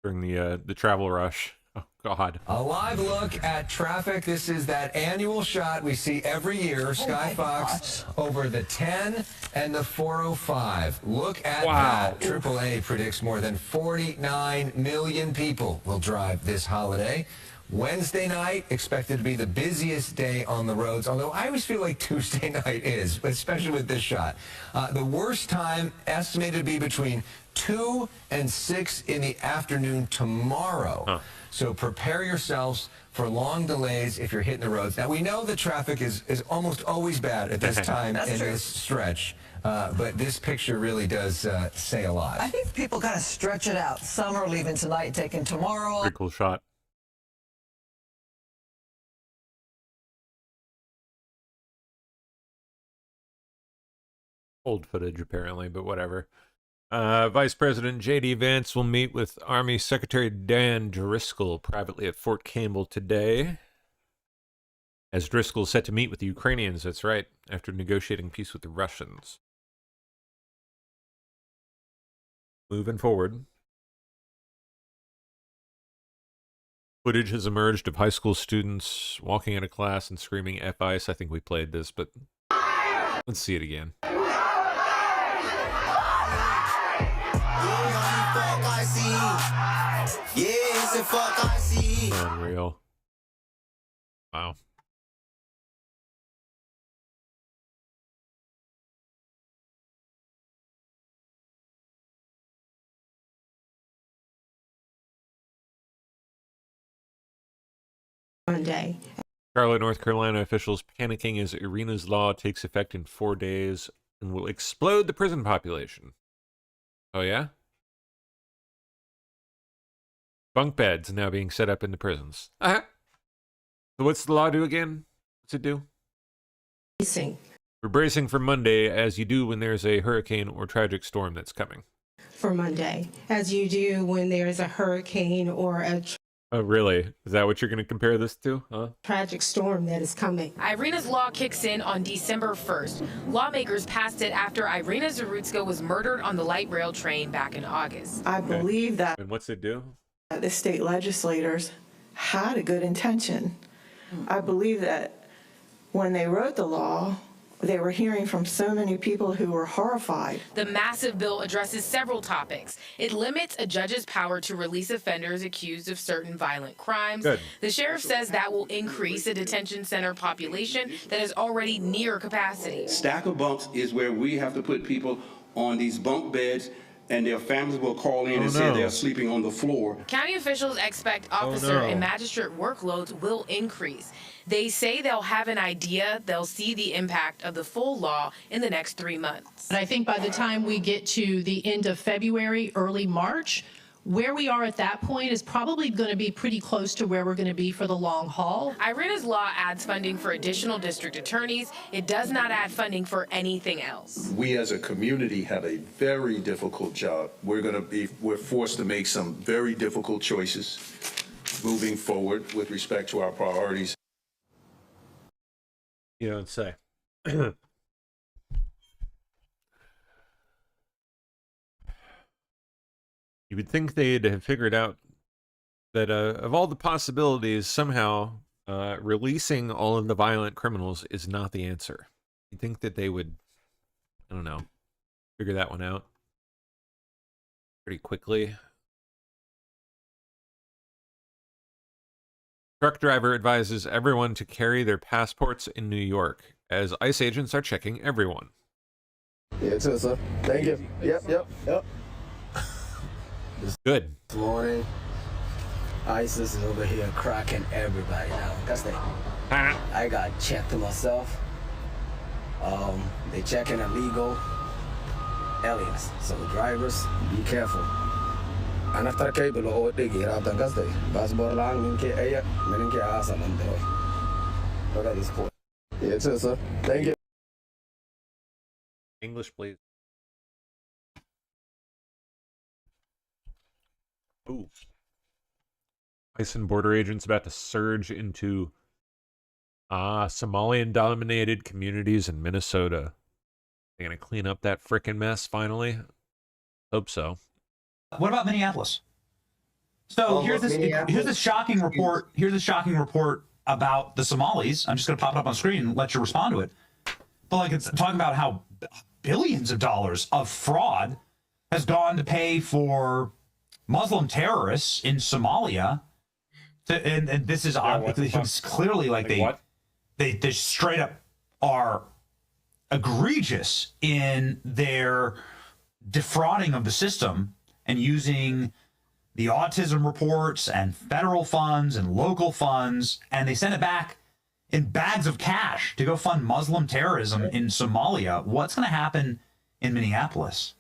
during the travel rush. Oh, God. A live look at traffic. This is that annual shot we see every year, Sky Fox, over the 10 and the 405. Look at that. AAA predicts more than 49 million people will drive this holiday. Wednesday night expected to be the busiest day on the roads, although I always feel like Tuesday night is, but especially with this shot. The worst time estimated to be between 2 and 6 in the afternoon tomorrow. So prepare yourselves for long delays if you're hitting the roads. Now, we know the traffic is almost always bad at this time in this stretch. but this picture really does say a lot. I think people kind of stretch it out. Some are leaving tonight, taking tomorrow. Pretty cool shot. Old footage, apparently, but whatever. Vice President J.D. Vance will meet with Army Secretary Dan Driscoll privately at Fort Campbell today. As Driscoll is set to meet with the Ukrainians, that's right, after negotiating peace with the Russians. Moving forward. Footage has emerged of high school students walking out of class and screaming F ICE. I think we played this, but let's see it again. Unreal. Wow. Monday. Charlotte, North Carolina officials panicking as Irina's law takes effect in 4 days and will explode the prison population. Oh, yeah? Bunk beds now being set up in the prisons. So what's the law do again? What's it do? We're bracing for Monday, as you do when there's a hurricane or tragic storm that's coming. For Monday, as you do when there's a hurricane or a Oh, really? Is that what you're going to compare this to? Huh? tragic storm that is coming. Irina's law kicks in on December 1st. Lawmakers passed it after Irina Zarutska was murdered on the light rail train back in August. I believe that And what's it do? the state legislators had a good intention. I believe that when they wrote the law, they were hearing from so many people who were horrified. The massive bill addresses several topics. It limits a judge's power to release offenders accused of certain violent crimes. Good. The sheriff says that will increase a detention center population that is already near capacity. Stack of bunks is where we have to put people on these bunk beds, and their families will call in and say they're sleeping on the floor. County officials expect officer and magistrate workloads will increase. They say they'll have an idea, they'll see the impact of the full law in the next 3 months. And I think by the time we get to the end of February, early March, where we are at that point is probably going to be pretty close to where we're going to be for the long haul. Irina's law adds funding for additional district attorneys. It does not add funding for anything else. We as a community have a very difficult job. We're forced to make some very difficult choices moving forward with respect to our priorities. You don't say. You would think they'd have figured out that of all the possibilities, somehow releasing all of the violent criminals is not the answer. You'd think that they would, I don't know, figure that one out pretty quickly. Truck driver advises everyone to carry their passports in New York as ICE agents are checking everyone. Yeah, too, sir. Thank you. Yep. Good. This morning, ISIS is over here cracking everybody now. That's the. I got checked myself. They checking illegal aliens. So drivers, be careful. Ana está cable o de gira tan gaste. Passport lang min ke aya min ke asa man doy. Look at this point. Yeah, too, sir. Thank you. English, please. Ooh. ICE and border agents about to surge into Somalian-dominated communities in Minnesota. They're going to clean up that frickin' mess finally? Hope so. What about Minneapolis? So here's this shocking report. Here's a shocking report about the Somalis. I'm just going to pop it up on screen and let you respond to it. But like it's talking about how billions of dollars of fraud has gone to pay for Muslim terrorists in Somalia. And this is it's clearly like they straight up are egregious in their defrauding of the system and using the autism reports and federal funds and local funds, and they send it back in bags of cash to go fund Muslim terrorism in Somalia. What's going to happen in Minneapolis.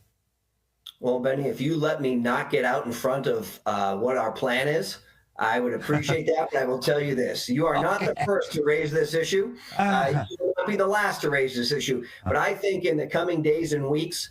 Well, Benny, if you let me not get out in front of what our plan is, I would appreciate that. But I will tell you this: you are not the first to raise this issue. You will not be the last to raise this issue. But I think in the coming days and weeks,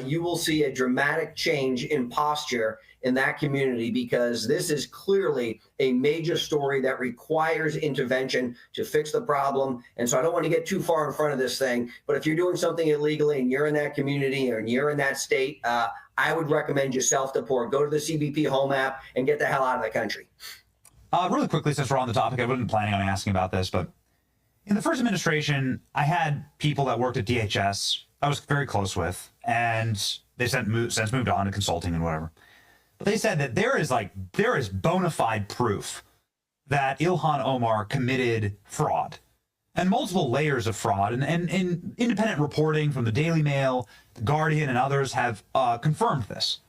you will see a dramatic change in posture in that community, because this is clearly a major story that requires intervention to fix the problem. And so I don't want to get too far in front of this thing, but if you're doing something illegally and you're in that community or you're in that state, I would recommend you self-deport. Go to the CBP Home app and get the hell out of the country. Really quickly, since we're on the topic, I wasn't planning on asking about this, but in the first administration, I had people that worked at DHS I was very close with, and they since moved on to consulting and whatever. But they said that there is bona fide proof that Ilhan Omar committed fraud and multiple layers of fraud. And independent reporting from the Daily Mail, the Guardian, and others have confirmed this,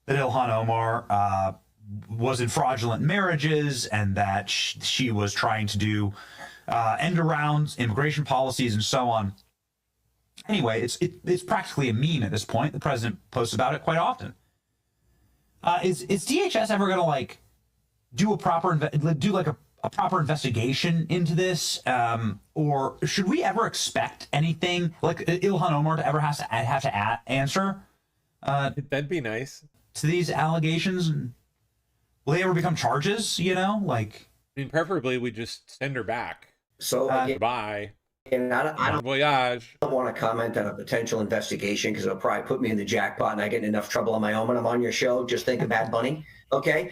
that Ilhan Omar was in fraudulent marriages and that she was trying to do end around immigration policies and so on. Anyway, it's practically a meme at this point. The president posts about it quite often. Is DHS ever going to like do a proper proper investigation into this, or should we ever expect anything like Ilhan Omar to ever have to answer? That'd be nice. To these allegations, will they ever become charges? You know, like I mean, preferably we just send her back. So goodbye. And I don't voyage. want to comment on a potential investigation because it'll probably put me in the jackpot and I get in enough trouble on my own when I'm on your show. Just think of Bad Bunny. Okay.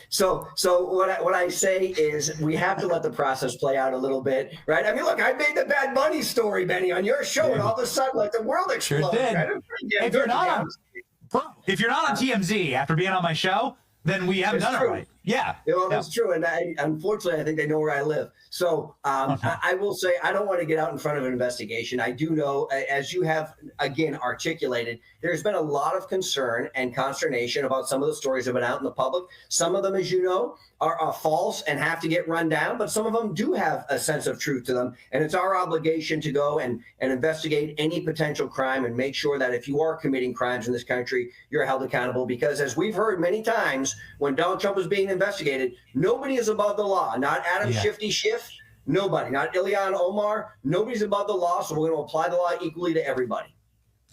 So what I say is we have to let the process play out a little bit, right? I mean, look, I made the Bad Bunny story, Benny, on your show, and all of a sudden, like the world exploded. Sure did. Right? If you're not on TMZ after being on my show, then we haven't done it right. Yeah. Well, that's true. And unfortunately, I think they know where I live. So I will say I don't want to get out in front of an investigation. I do know, as you have, again, articulated, there's been a lot of concern and consternation about some of the stories that have been out in the public. Some of them, as you know, are false and have to get run down, but some of them do have a sense of truth to them. And it's our obligation to go and investigate any potential crime and make sure that if you are committing crimes in this country, you're held accountable. Because as we've heard many times, when Donald Trump was being investigated, nobody is above the law. Not Adam Shifty Schiff, nobody. Not Ilhan Omar, nobody's above the law. So we're going to apply the law equally to everybody.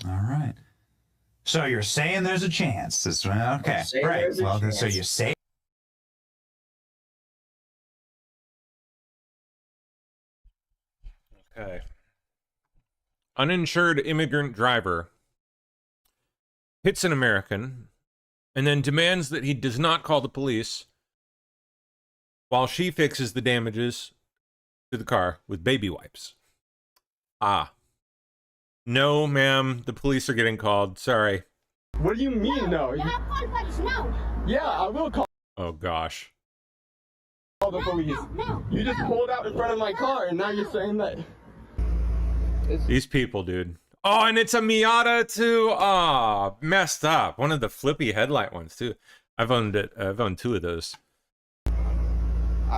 All right. So you're saying there's a chance. Okay, great. Well, so you say. Okay. Uninsured immigrant driver hits an American and then demands that he does not call the police while she fixes the damages to the car with baby wipes. No, ma'am, the police are getting called. Sorry. What do you mean, no? No. Yeah, I will call. Oh, gosh. Call the police. No. You just pulled out in front of my car, and now you're saying that. These people, dude. Oh, and it's a Miata too. Ah, messed up. One of the flippy headlight ones too. I've owned it. I've owned two of those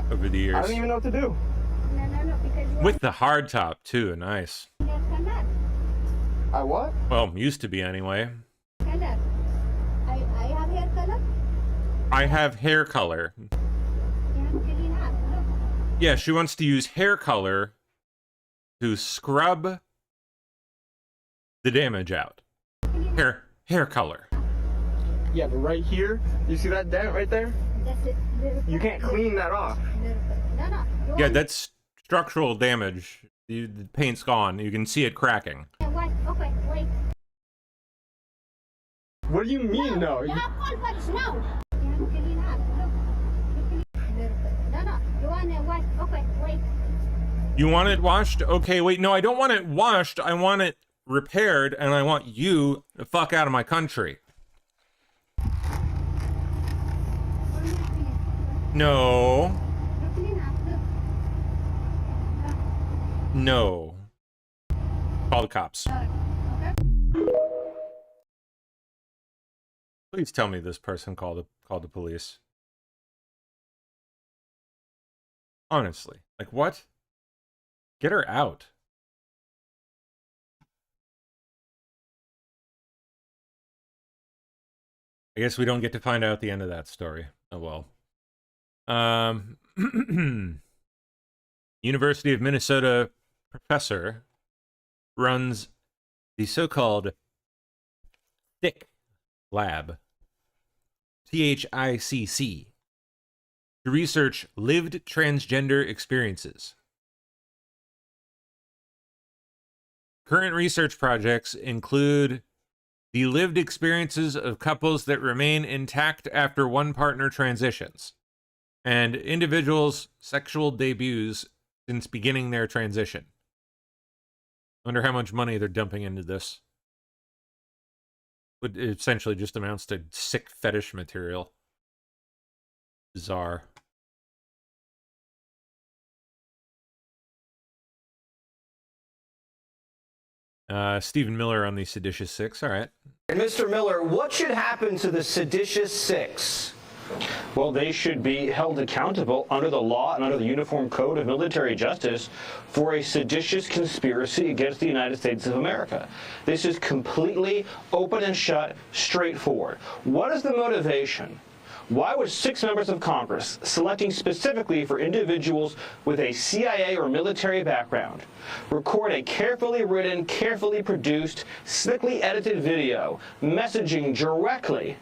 over the years. I don't even know what to do. No, because with the hard top too. Nice. I what? Well, used to be anyway. Color. I have hair color. I have hair color. Yeah, she wants to use hair color to scrub the damage out. Hair color. Yeah, but right here, you see that dent right there? You can't clean that off. Yeah, that's structural damage. The paint's gone. You can see it cracking. What do you mean, no? You want it washed? Okay, wait, no, I don't want it washed. I want it repaired, and I want you the fuck out of my country. No. No. Call the cops. Please tell me this person called the police. Honestly, like what? Get her out. I guess we don't get to find out the end of that story. Oh well. University of Minnesota professor runs the so-called THICC lab, THICC, to research lived transgender experiences. Current research projects include the lived experiences of couples that remain intact after one partner transitions, and individuals' sexual debuts since beginning their transition. Wonder how much money they're dumping into this. It essentially just amounts to sick fetish material. Bizarre. Stephen Miller on the Seditious Six. All right. And Mr. Miller, what should happen to the Seditious Six? Well, they should be held accountable under the law and under the Uniform Code of Military Justice for a seditious conspiracy against the United States of America. This is completely open and shut, straightforward. What is the motivation? Why would 6 members of Congress, selecting specifically for individuals with a CIA or military background, record a carefully written, carefully produced, slickly edited video messaging directly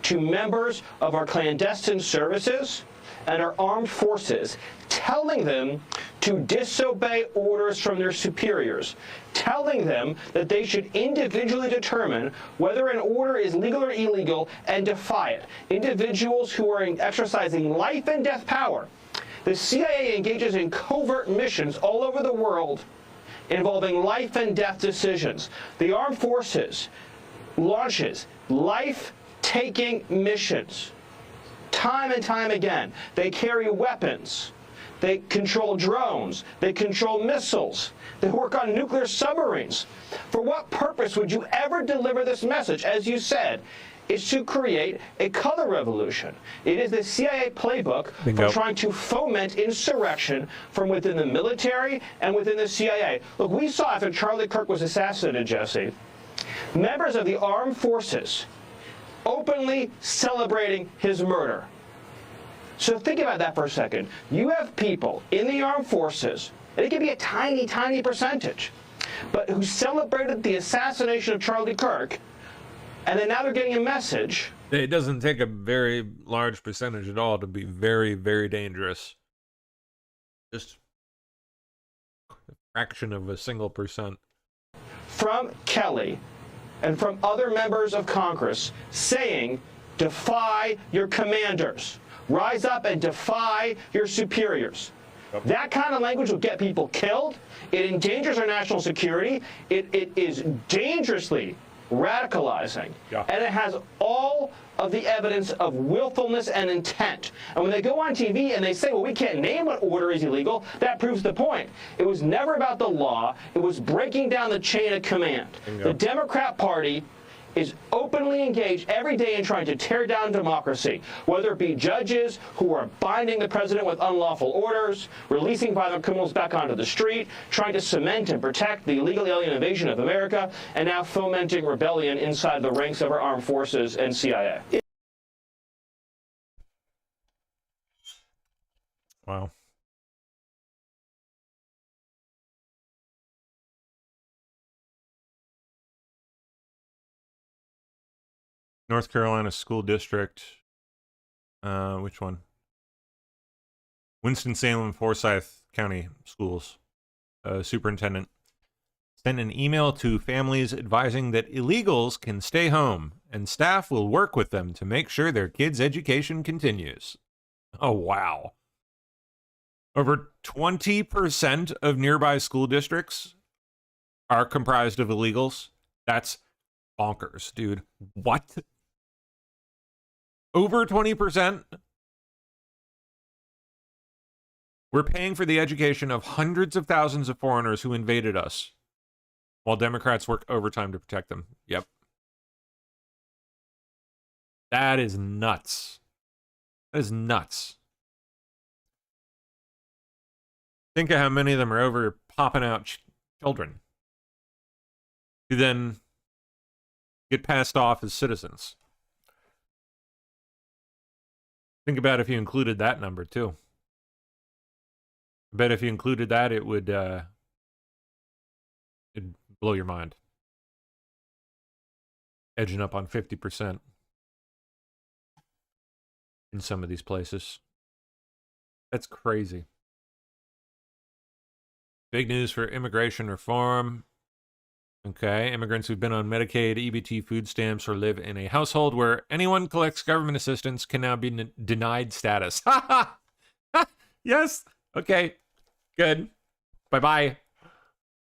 to members of our clandestine services and our armed forces, telling them to disobey orders from their superiors, telling them that they should individually determine whether an order is legal or illegal and defy it. Individuals who are exercising life and death power. The CIA engages in covert missions all over the world involving life and death decisions. The armed forces launches life-taking missions time and time again. They carry weapons. They control drones. They control missiles. They work on nuclear submarines. For what purpose would you ever deliver this message? As you said, it's to create a color revolution. It is the CIA playbook for trying to foment insurrection from within the military and within the CIA. Look, we saw after Charlie Kirk was assassinated, Jesse, members of the armed forces openly celebrating his murder. So think about that for a second. You have people in the armed forces, and it can be a tiny, tiny percentage, but who celebrated the assassination of Charlie Kirk, and then now they're getting a message. It doesn't take a very large percentage at all to be very, very dangerous. Just a fraction of a single percent. From Kelly and from other members of Congress saying, defy your commanders. Rise up and defy your superiors. Yep. That kind of language will get people killed. It endangers our national security. It is dangerously radicalizing. Yeah. And it has all of the evidence of willfulness and intent. And when they go on TV and they say, well, we can't name what order is illegal, that proves the point. It was never about the law. It was breaking down the chain of command. Bingo. The Democrat Party is openly engaged every day in trying to tear down democracy, whether it be judges who are binding the president with unlawful orders, releasing violent criminals back onto the street, trying to cement and protect the illegal alien invasion of America, and now fomenting rebellion inside the ranks of our armed forces and CIA. Wow. North Carolina School District, which one? Winston-Salem, Forsyth County Schools superintendent sent an email to families advising that illegals can stay home and staff will work with them to make sure their kids' education continues. Oh, wow. Over 20% of nearby school districts are comprised of illegals. That's bonkers, dude. What? Over 20%? We're paying for the education of hundreds of thousands of foreigners who invaded us, while Democrats work overtime to protect them. Yep. That is nuts. That is nuts. Think of how many of them are over popping out children who then get passed off as citizens. Think about if you included that number too. I bet if you included that, it would it'd blow your mind. Edging up on 50% in some of these places. That's crazy. Big news for immigration reform. Okay, immigrants who've been on Medicaid, EBT, food stamps, or live in a household where anyone collects government assistance can now be denied status. Ha ha! Yes! Okay, good. Bye-bye.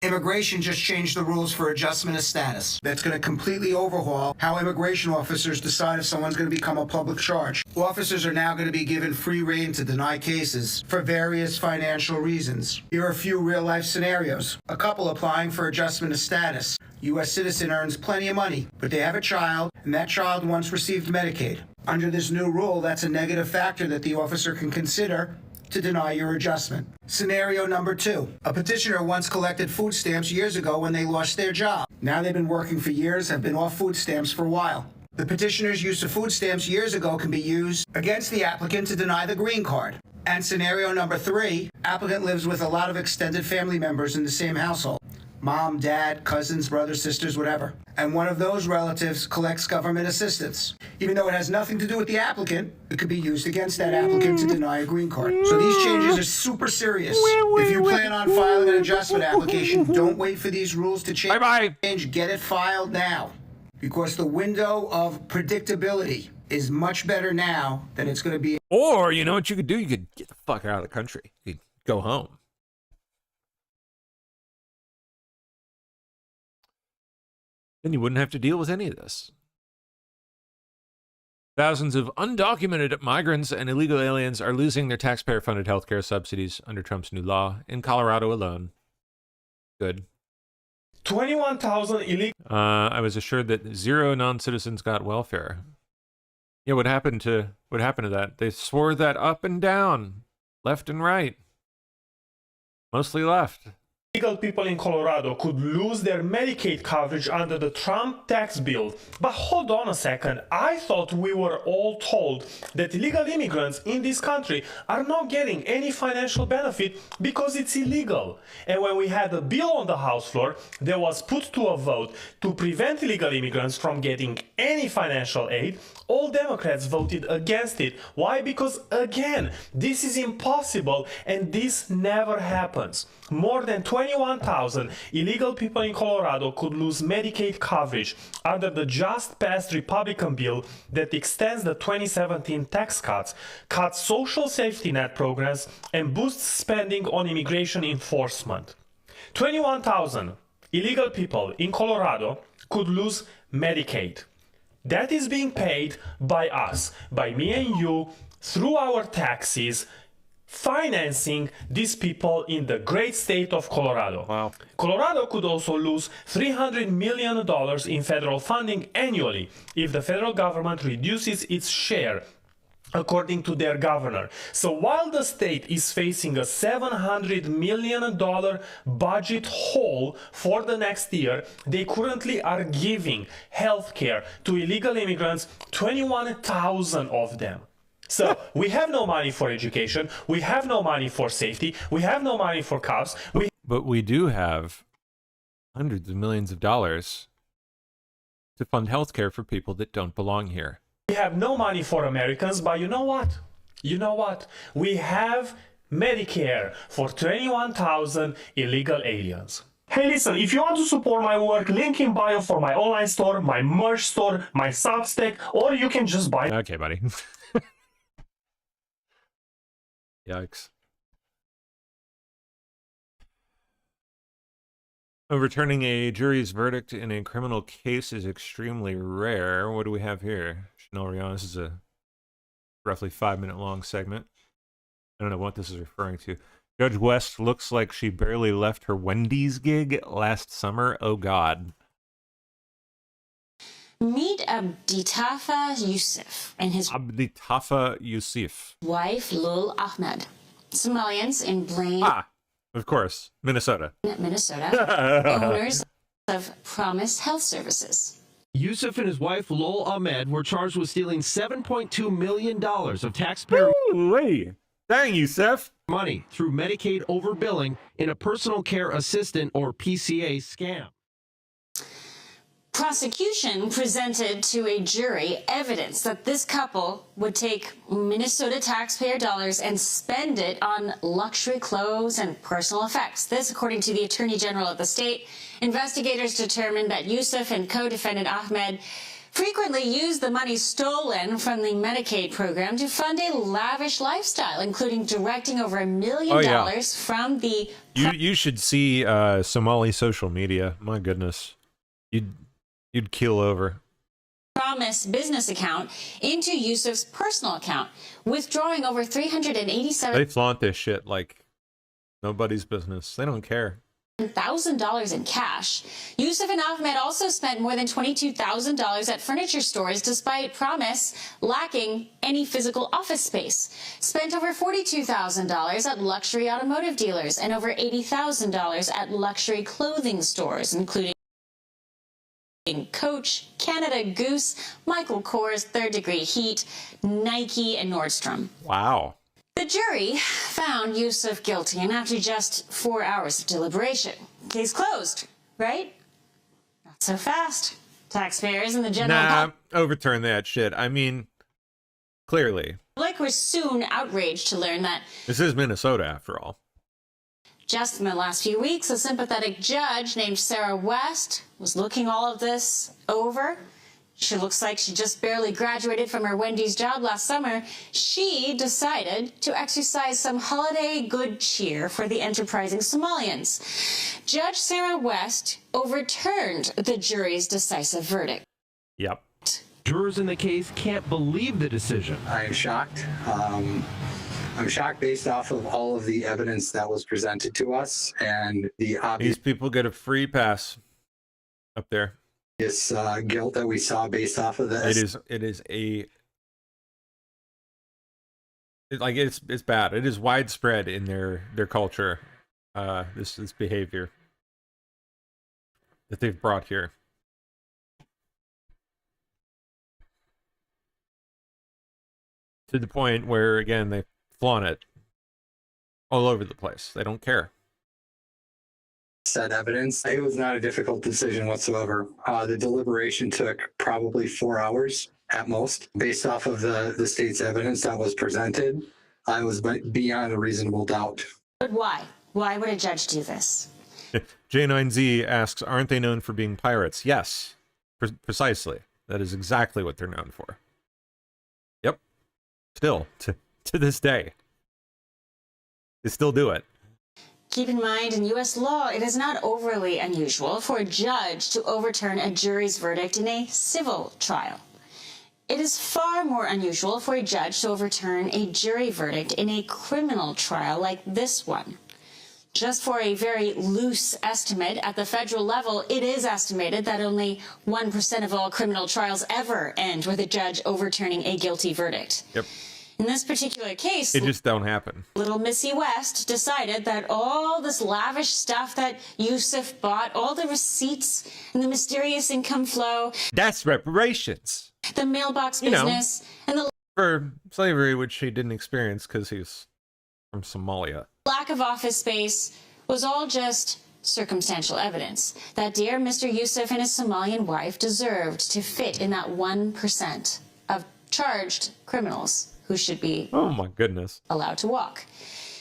Immigration just changed the rules for adjustment of status. That's going to completely overhaul how immigration officers decide if someone's going to become a public charge. Officers are now going to be given free rein to deny cases for various financial reasons. Here are a few real-life scenarios. A couple applying for adjustment of status. U.S. citizen earns plenty of money, but they have a child, and that child once received Medicaid. Under this new rule, that's a negative factor that the officer can consider to deny your adjustment. Scenario number 2. A petitioner once collected food stamps years ago when they lost their job. Now they've been working for years, have been off food stamps for a while. The petitioner's use of food stamps years ago can be used against the applicant to deny the green card. And scenario number 3, applicant lives with a lot of extended family members in the same household. Mom, dad, cousins, brothers, sisters, whatever. And one of those relatives collects government assistance. Even though it has nothing to do with the applicant, it could be used against that applicant to deny a green card. So these changes are super serious. If you plan on filing an adjustment application, don't wait for these rules to change. Bye-bye. Get it filed now. Because the window of predictability is much better now than it's going to be. Or, you know what you could do? You could get the fuck out of the country. You could go home. Then you wouldn't have to deal with any of this. Thousands of undocumented migrants and illegal aliens are losing their taxpayer-funded healthcare subsidies under Trump's new law in Colorado alone. Good. 21,000 illegal. I was assured that 0 non-citizens got welfare. Yeah, what happened to that? They swore that up and down, left and right, mostly left. Illegal people in Colorado could lose their Medicaid coverage under the Trump tax bill. But hold on a second, I thought we were all told that illegal immigrants in this country are not getting any financial benefit because it's illegal. And when we had a bill on the House floor that was put to a vote to prevent illegal immigrants from getting any financial aid, all Democrats voted against it. Why? Because again, this is impossible and this never happens. More than 21,000 illegal people in Colorado could lose Medicaid coverage under the just passed Republican bill that extends the 2017 tax cuts, cuts social safety net programs, and boosts spending on immigration enforcement. 21,000 illegal people in Colorado could lose Medicaid. That is being paid by us, by me and you, through our taxes, financing these people in the great state of Colorado. Wow. Colorado could also lose $300 million in federal funding annually if the federal government reduces its share, according to their governor. So while the state is facing a $700 million budget hole for the next year, they currently are giving health care to illegal immigrants, 21,000 of them. So we have no money for education, we have no money for safety, we have no money for cops. But we do have hundreds of millions of dollars to fund healthcare for people that don't belong here. We have no money for Americans, but you know what? You know what? We have Medicare for 21,000 illegal aliens. Hey, listen, if you want to support my work, link in bio for my online store, my merch store, my Substack, or you can just buy. Okay, buddy. Yikes. Overturning a jury's verdict in a criminal case is extremely rare. What do we have here? Chanel Rion, this is a roughly 5-minute long segment. I don't know what this is referring to. Judge West looks like she barely left her Wendy's gig last summer. Oh, God. Meet Abditafa Yusuf and his Abditafa Yusuf. wife, Lul Ahmed. Somalians in Blaine, Of course, Minnesota, owners of Promise Health Services. Yusuf and his wife, Lol Ahmed, were charged with stealing $7.2 million of taxpayer Dang, Yusuf. money through Medicaid overbilling in a personal care assistant, or PCA, scam. Prosecution presented to a jury evidence that this couple would take Minnesota taxpayer dollars and spend it on luxury clothes and personal effects. This, according to the Attorney General of the state. Investigators determined that Yusuf and co-defendant Ahmed frequently used the money stolen from the Medicaid program to fund a lavish lifestyle, including directing over $1 million from the... You should see Somali social media. My goodness. You'd keel over. Promise business account into Yusuf's personal account, withdrawing over $387,000 They flaunt this shit like nobody's business. They don't care. in cash. Yusuf and Ahmed also spent more than $22,000 at furniture stores, despite Promise lacking any physical office space. Spent over $42,000 at luxury automotive dealers and over $80,000 at luxury clothing stores, including Coach, Canada Goose, Michael Kors, Third Degree Heat, Nike, and Nordstrom. Wow. The jury found Yusuf guilty, and after just 4 hours of deliberation, case closed, right? Not so fast. Taxpayers and the general overturn that shit. I mean, clearly. public were soon outraged to learn that This is Minnesota, after all. just in the last few weeks, a sympathetic judge named Sarah West was looking all of this over. She looks like she just barely graduated from her Wendy's job last summer. She decided to exercise some holiday good cheer for the enterprising Somalians. Judge Sarah West overturned the jury's decisive verdict. Yep. Jurors in the case can't believe the decision. I am shocked. I'm shocked based off of all of the evidence that was presented to us and the obvious These people get a free pass up there. Guilt that we saw based off of this. It's bad. It is widespread in their culture. This behavior that they've brought here. To the point where, again, they flaunt it all over the place. They don't care. Said evidence. It was not a difficult decision whatsoever. The deliberation took probably 4 hours at most. Based off of the state's evidence that was presented, I was beyond a reasonable doubt. But why? Why would a judge do this? J9Z asks, aren't they known for being pirates? Yes, precisely. That is exactly what they're known for. Yep. Still, to this day. They still do it. Keep in mind, in U.S. law, it is not overly unusual for a judge to overturn a jury's verdict in a civil trial. It is far more unusual for a judge to overturn a jury verdict in a criminal trial like this one. Just for a very loose estimate, at the federal level, it is estimated that only 1% of all criminal trials ever end with a judge overturning a guilty verdict. Yep. In this particular case, It just don't happen. little Missy West decided that all this lavish stuff that Yusuf bought, all the receipts and the mysterious income flow, That's reparations. the mailbox You know. business, and the For slavery, which he didn't experience because he's from Somalia. lack of office space was all just circumstantial evidence that dear Mr. Yusuf and his Somalian wife deserved to fit in that 1% of charged criminals who should be Oh my goodness. allowed to walk.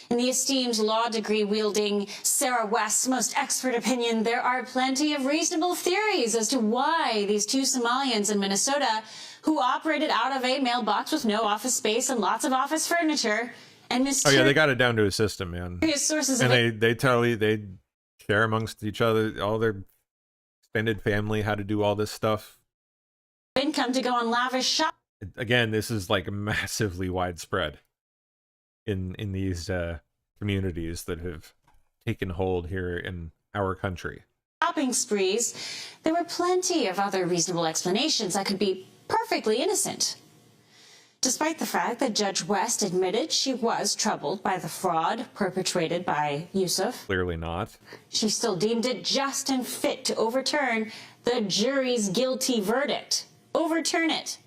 In the esteemed law degree wielding Sarah West's most expert opinion, there are plenty of reasonable theories as to why these two Somalians in Minnesota, who operated out of a mailbox with no office space and lots of office furniture, and Oh yeah, they got it down to a system, man. mysterious sources of And they share amongst each other, all their extended family, how to do all this stuff. income to go on lavish shopping. Again, this is like massively widespread in these communities that have taken hold here in our country. Shopping sprees, there were plenty of other reasonable explanations that could be perfectly innocent. Despite the fact that Judge West admitted she was troubled by the fraud perpetrated by Yusuf, Clearly not. she still deemed it just and fit to overturn the jury's guilty verdict. Overturn it.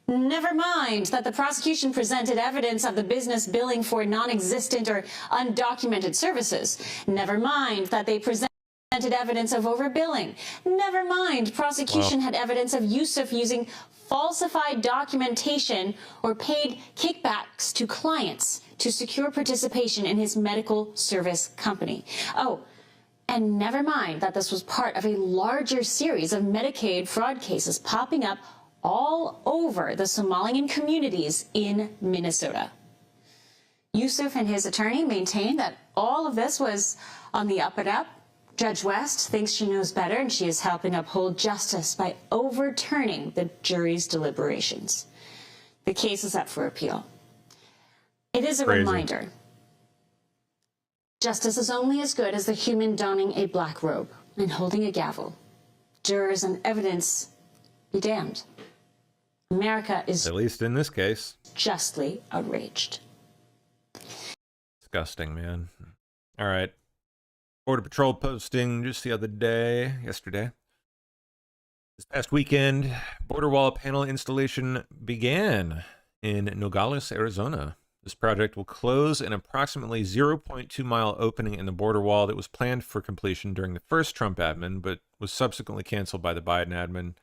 Never mind that the prosecution presented evidence of the business billing for non-existent or undocumented services. Never mind that they presented evidence of overbilling. Never mind prosecution had evidence of Yusuf using falsified documentation or paid kickbacks to clients to secure participation in his medical service company. Oh, and never mind that this was part of a larger series of Medicaid fraud cases popping up all over the Somalian communities in Minnesota. Yusuf and his attorney maintain that all of this was on the up and up. Judge West thinks she knows better, and she is helping uphold justice by overturning the jury's deliberations. The case is up for appeal. It is a reminder. Justice is only as good as the human donning a black robe and holding a gavel. Jurors and evidence be damned. America is, at least in this case, justly outraged. Disgusting, man. All right. Border Patrol posting just the other day, yesterday. This past weekend, border wall panel installation began in Nogales, Arizona. This project will close an approximately 0.2-mile opening in the border wall that was planned for completion during the first Trump admin, but was subsequently canceled by the Biden admin.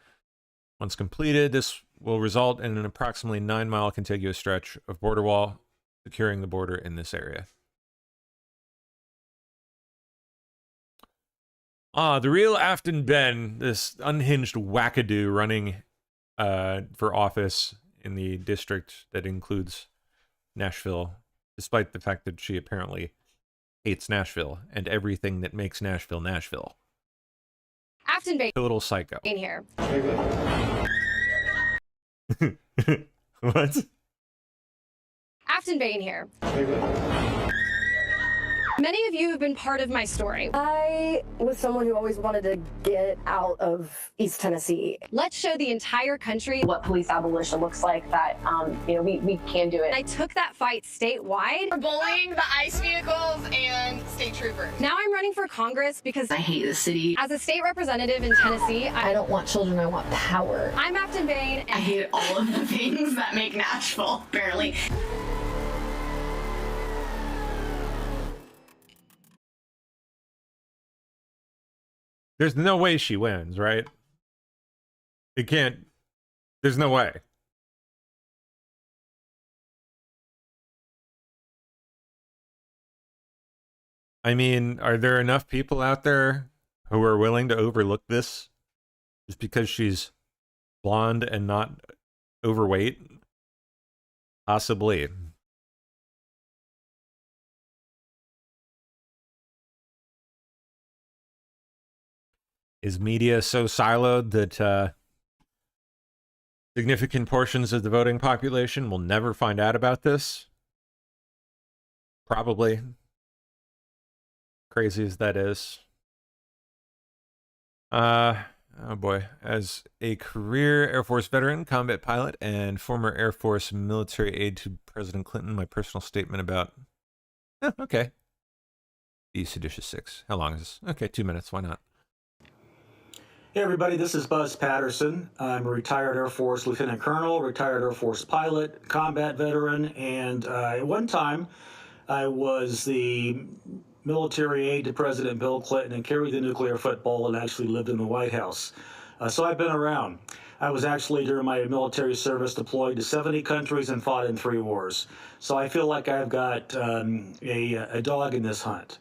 Once completed, this will result in an approximately 9-mile contiguous stretch of border wall, securing the border in this area. The real Afton Ben, this unhinged wackadoo running for office in the district that includes Nashville, despite the fact that she apparently hates Nashville and everything that makes Nashville, Nashville. Afton Bain. Total psycho. In here. What? Afton Bain here. Many of you have been part of my story. I was someone who always wanted to get out of East Tennessee. Let's show the entire country What police abolition looks like, that we can do it. I took that fight statewide. For bullying the ICE vehicles and state troopers. Now I'm running for Congress because I hate the city. as a state representative in Tennessee, I don't want children, I want power. I'm Afton Bain. I hate all of the things that make Nashville, barely. There's no way she wins, right? It can't. There's no way. I mean, are there enough people out there who are willing to overlook this just because she's blonde and not overweight? Possibly. Is media so siloed that significant portions of the voting population will never find out about this? Probably. Crazy as that is. Oh boy. As a career Air Force veteran, combat pilot, and former Air Force military aide to President Clinton, my personal statement about... okay. The Seditious Six. How long is this? Okay, 2 minutes. Why not? Hey everybody, this is Buzz Patterson. I'm a retired Air Force Lieutenant Colonel, retired Air Force pilot, combat veteran, and at one time I was the military aide to President Bill Clinton and carried the nuclear football and actually lived in the White House. So I've been around. I was actually, during my military service, deployed to 70 countries and fought in 3 wars. So I feel like I've got a dog in this hunt.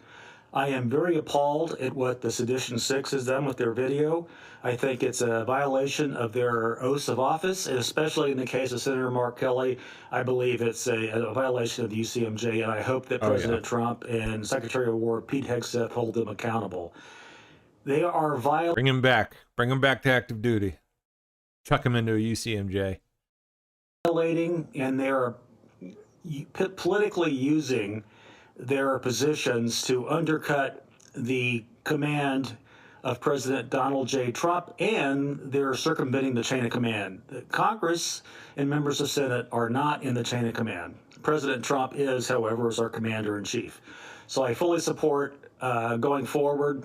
I am very appalled at what the Sedition Six has done with their video. I think it's a violation of their oaths of office, and especially in the case of Senator Mark Kelly, I believe it's a violation of the UCMJ, and I hope that President Trump and Secretary of War Pete Hegseth hold them accountable. They are violating... Bring him back. Bring him back to active duty. Chuck him into a UCMJ. And they're politically using their positions to undercut the command of President Donald J. Trump, and they're circumventing the chain of command. Congress and members of Senate are not in the chain of command. President Trump is, however, as our commander-in-chief. So I fully support going forward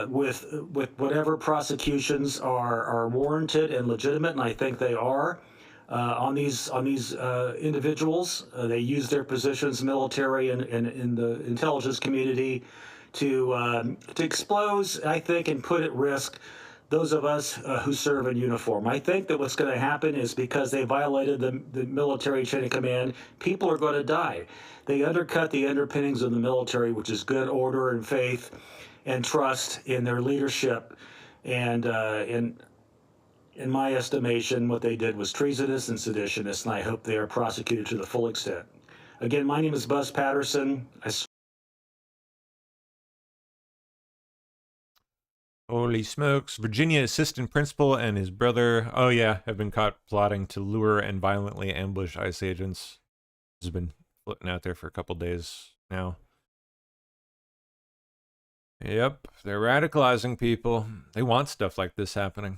with whatever prosecutions are warranted and legitimate, and I think they are on these individuals. They use their positions, military and in the intelligence community, to expose, I think, and put at risk those of us who serve in uniform. I think that what's going to happen is because they violated the military chain of command, people are going to die. They undercut the underpinnings of the military, which is good order and faith and trust in their leadership. And in my estimation, what they did was treasonous and seditionist, and I hope they are prosecuted to the full extent. Again, my name is Buzz Patterson. Holy smokes. Virginia assistant principal and his brother, oh yeah, have been caught plotting to lure and violently ambush ICE agents. This has been floating out there for a couple days now. Yep, they're radicalizing people. They want stuff like this happening.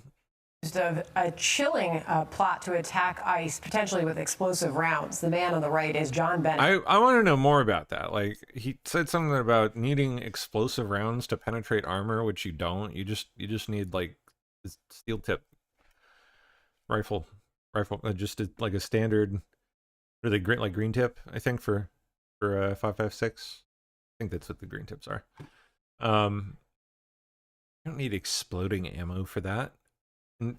Of a chilling plot to attack ICE, potentially with explosive rounds. The man on the right is John Bennett. I want to know more about that. Like, he said something about needing explosive rounds to penetrate armor, which you don't. You just need like this steel tip rifle, just like a standard, really green tip. I think for 5.56. I think that's what the green tips are. You don't need exploding ammo for that. And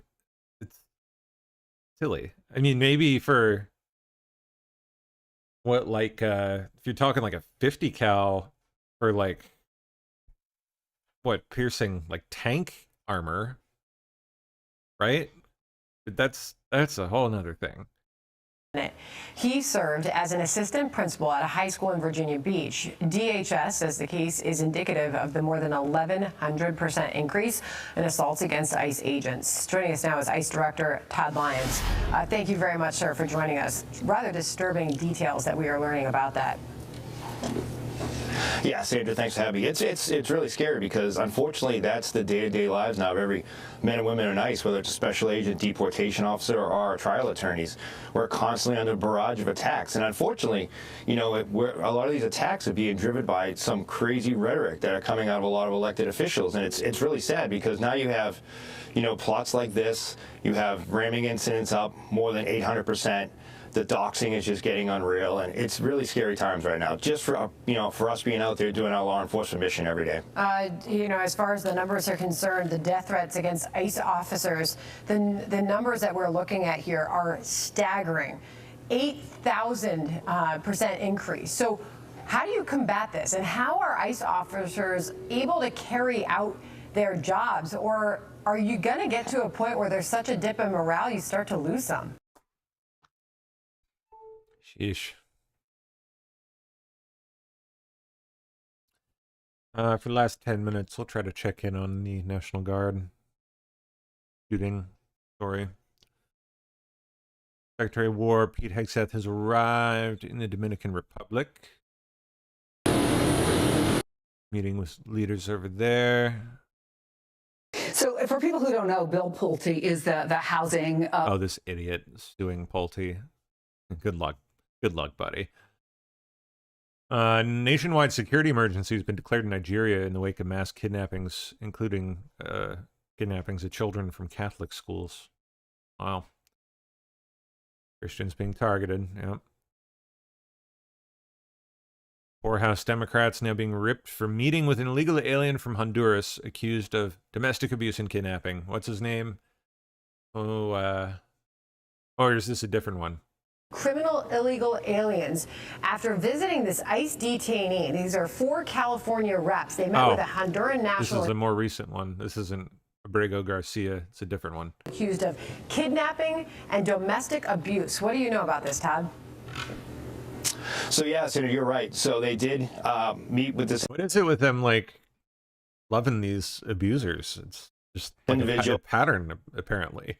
it's silly. I mean, maybe for what, like, if you're talking like a 50 cal for like what, piercing like tank armor, right? But that's a whole nother thing. He served as an assistant principal at a high school in Virginia Beach. DHS says the case is indicative of the more than 1,100% increase in assaults against ICE agents. Joining us now is ICE Director Todd Lyons. Thank you very much, sir, for joining us. Rather disturbing details that we are learning about that. Yeah, Sandra, thanks for having me. It's really scary because unfortunately that's the day-to-day lives now of every men and women in ICE, whether it's a special agent, deportation officer, or our trial attorneys. We're constantly under a barrage of attacks, and unfortunately, you know, a lot of these attacks are being driven by some crazy rhetoric that are coming out of a lot of elected officials, and it's really sad because now you have, you know, plots like this. You have ramming incidents up more than 800%. The doxing is just getting unreal, and it's really scary times right now. Just for for us being out there doing our law enforcement mission every day. You know, as far as the numbers are concerned, the death threats against ICE officers, the numbers that we're looking at here are staggering, 8,000% increase. So, how do you combat this, and how are ICE officers able to carry out their jobs, or are you going to get to a point where there's such a dip in morale you start to lose some? Sheesh. For the last 10 minutes, we'll try to check in on the National Guard shooting story. Secretary of War Pete Hegseth has arrived in the Dominican Republic. Meeting with leaders over there. So for people who don't know, Bill Pulte is the housing... Oh, this idiot suing Pulte. Good luck. Good luck, buddy. Nationwide security emergency has been declared in Nigeria in the wake of mass kidnappings, including kidnappings of children from Catholic schools. Wow. Christians being targeted, yep. Poorhouse Democrats now being ripped for meeting with an illegal alien from Honduras accused of domestic abuse and kidnapping. What's his name? Or is this a different one? Criminal illegal aliens after visiting this ICE detainee. These are 4 California reps. They met with a Honduran national. This is a more recent one. This isn't Abrego Garcia. It's a different one. Accused of kidnapping and domestic abuse. What do you know about this, Todd? So yeah, Senator, you're right. So they did meet with this. What is it with them, like, loving these abusers? It's just like a pattern, apparently.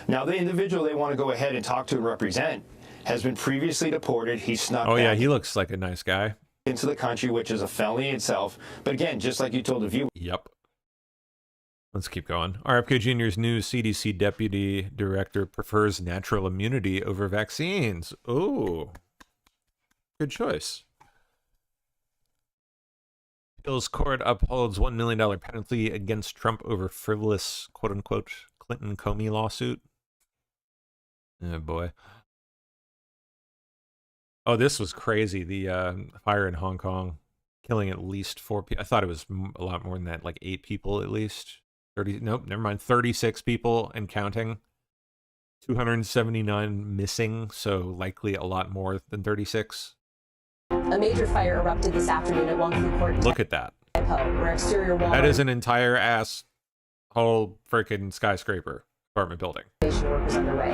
Now, the individual they want to go ahead and talk to and represent has been previously deported. He snuck yeah, he looks like a nice guy. Into the country, which is a felony itself. But again, just like you told the viewer. Yep. Let's keep going. RFK Jr.'s new CDC deputy director prefers natural immunity over vaccines. Oh, good choice. Appeals court upholds $1 million penalty against Trump over frivolous, quote-unquote, Clinton-Comey lawsuit. Oh, boy. Oh, this was crazy. The fire in Hong Kong, killing at least 4 people. I thought it was a lot more than that, like 8 people at least. 30, nope, never mind. 36 people and counting. 279 missing, so likely a lot more than 36. A major fire erupted this afternoon at Wong Fu Court. Look at that. Where exterior wall That is an entire whole freaking skyscraper apartment building. Work was underway.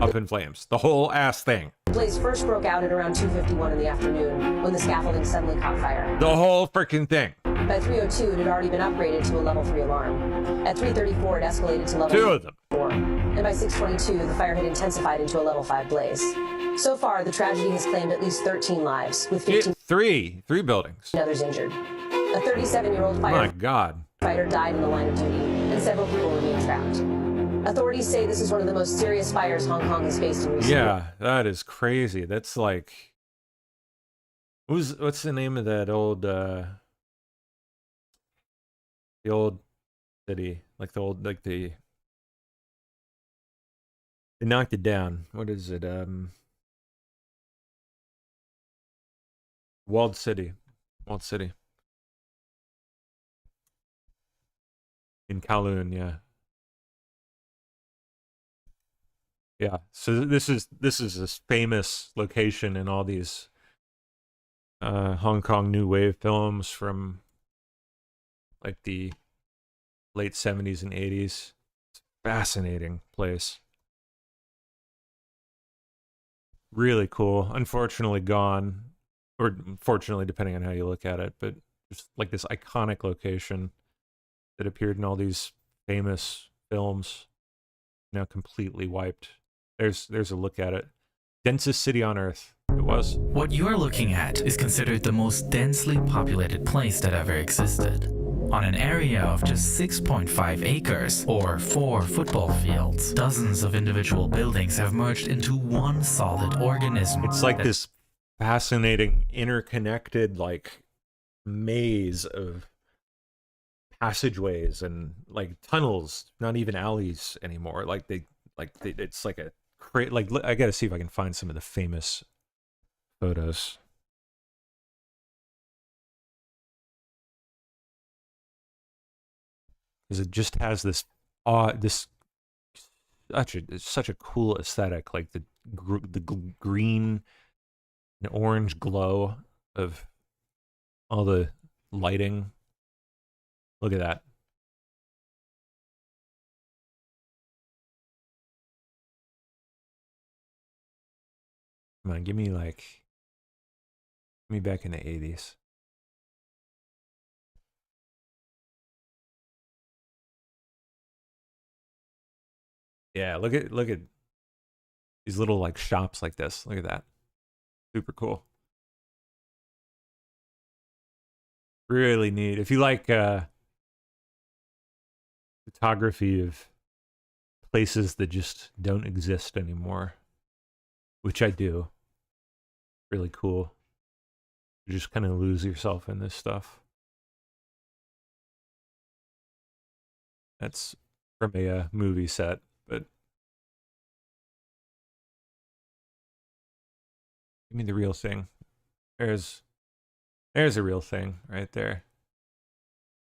Up in flames. The whole ass thing. The blaze first broke out at around 2:51 in the afternoon when the scaffolding suddenly caught fire. The whole freaking thing. By 3:02, it had already been upgraded to a level 3 alarm. At 3:34, it escalated to level 2 of them. 4. And by 6:22, the fire had intensified into a level 5 blaze. So far, the tragedy has claimed at least 13 lives, with 15 three buildings. others injured. A 37-year-old My God. firefighter died in the line of duty, and several people remain trapped. Authorities say this is one of the most serious fires Hong Kong has faced in recent years. Yeah, that is crazy. That's like, what's the name of that old the old city, like the old, like they knocked it down. What is it? Walled City in Kowloon. Yeah, so this is this famous location in all these Hong Kong New Wave films from like the late 70s and 80s. It's a fascinating place. Really cool. Unfortunately gone, or fortunately, depending on how you look at it, but just like this iconic location that appeared in all these famous films, now completely wiped. There's a look at it. Densest city on Earth. It was. What you are looking at is considered the most densely populated place that ever existed. On an area of just 6.5 acres, or 4 football fields, dozens of individual buildings have merged into one solid organism. It's like this fascinating, interconnected, like, maze of passageways and like tunnels, not even alleys anymore. It's like a like, I gotta see if I can find some of the famous photos. Because it just has this such a cool aesthetic, like the green and orange glow of all the lighting. Look at that. Come on, give me back in the 80s. Yeah, look at these little like shops like this. Look at that. Super cool. Really neat. If you like photography of places that just don't exist anymore, which I do. Really cool. You just kind of lose yourself in this stuff. That's from a movie set, but give me the real thing. There's a real thing right there.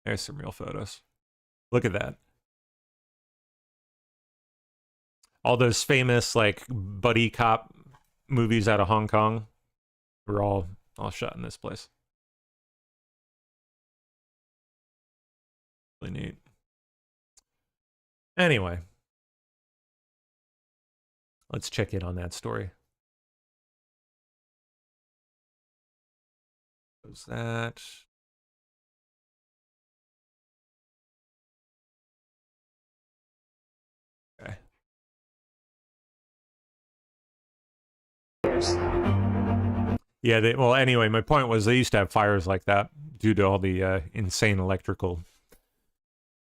There's some real photos. Look at that. All those famous like buddy cop movies out of Hong Kong were all shot in this place. Really neat. Anyway, let's check in on that story. What's that? Okay. Yeah, well, anyway, my point was they used to have fires like that due to all the insane electrical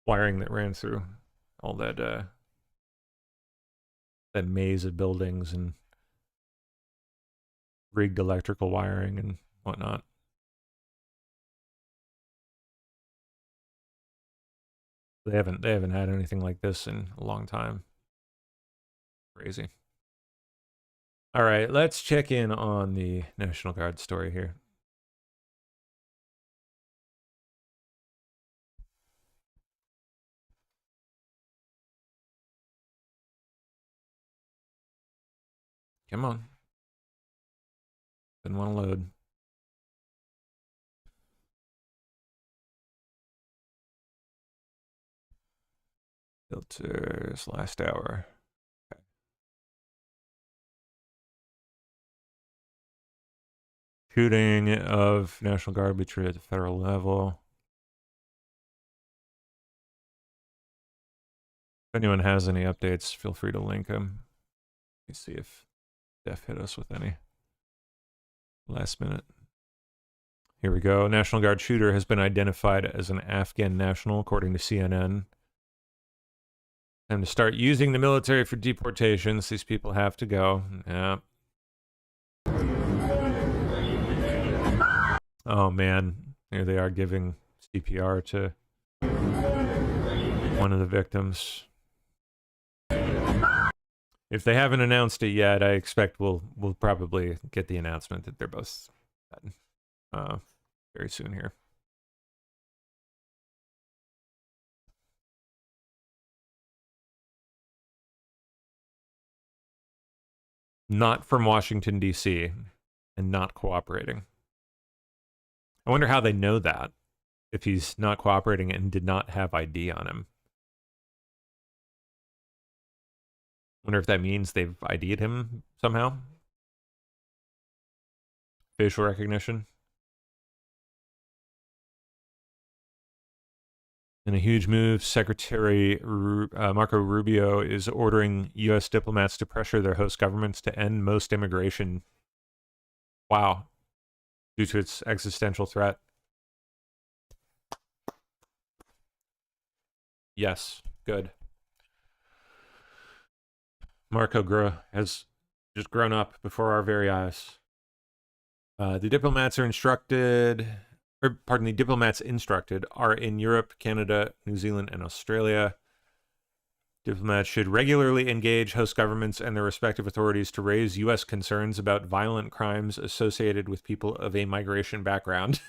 wiring that ran through all that that maze of buildings and rigged electrical wiring and whatnot. They haven't had anything like this in a long time. Crazy. All right, let's check in on the National Guard story here. Come on. Didn't want to load. Filters, last hour. Okay. Shooting of National Guard be treated at the federal level. If anyone has any updates, feel free to link them. Let me see if Def hit us with any last minute. Here we go. National Guard shooter has been identified as an Afghan national, according to CNN. Time to start using the military for deportations. These people have to go. Yeah. Oh man, here they are giving CPR to one of the victims. If they haven't announced it yet, I expect we'll probably get the announcement that they're both dead very soon here. Not from Washington, D.C., and not cooperating. I wonder how they know that, if he's not cooperating and did not have ID on him. Wonder if that means they've ID'd him somehow? Facial recognition. In a huge move, Secretary Marco Rubio is ordering U.S. diplomats to pressure their host governments to end most immigration. Wow. Due to its existential threat. Yes, good. Marco has just grown up before our very eyes. The diplomats instructed are in Europe, Canada, New Zealand, and Australia. Diplomats should regularly engage host governments and their respective authorities to raise U.S. concerns about violent crimes associated with people of a migration background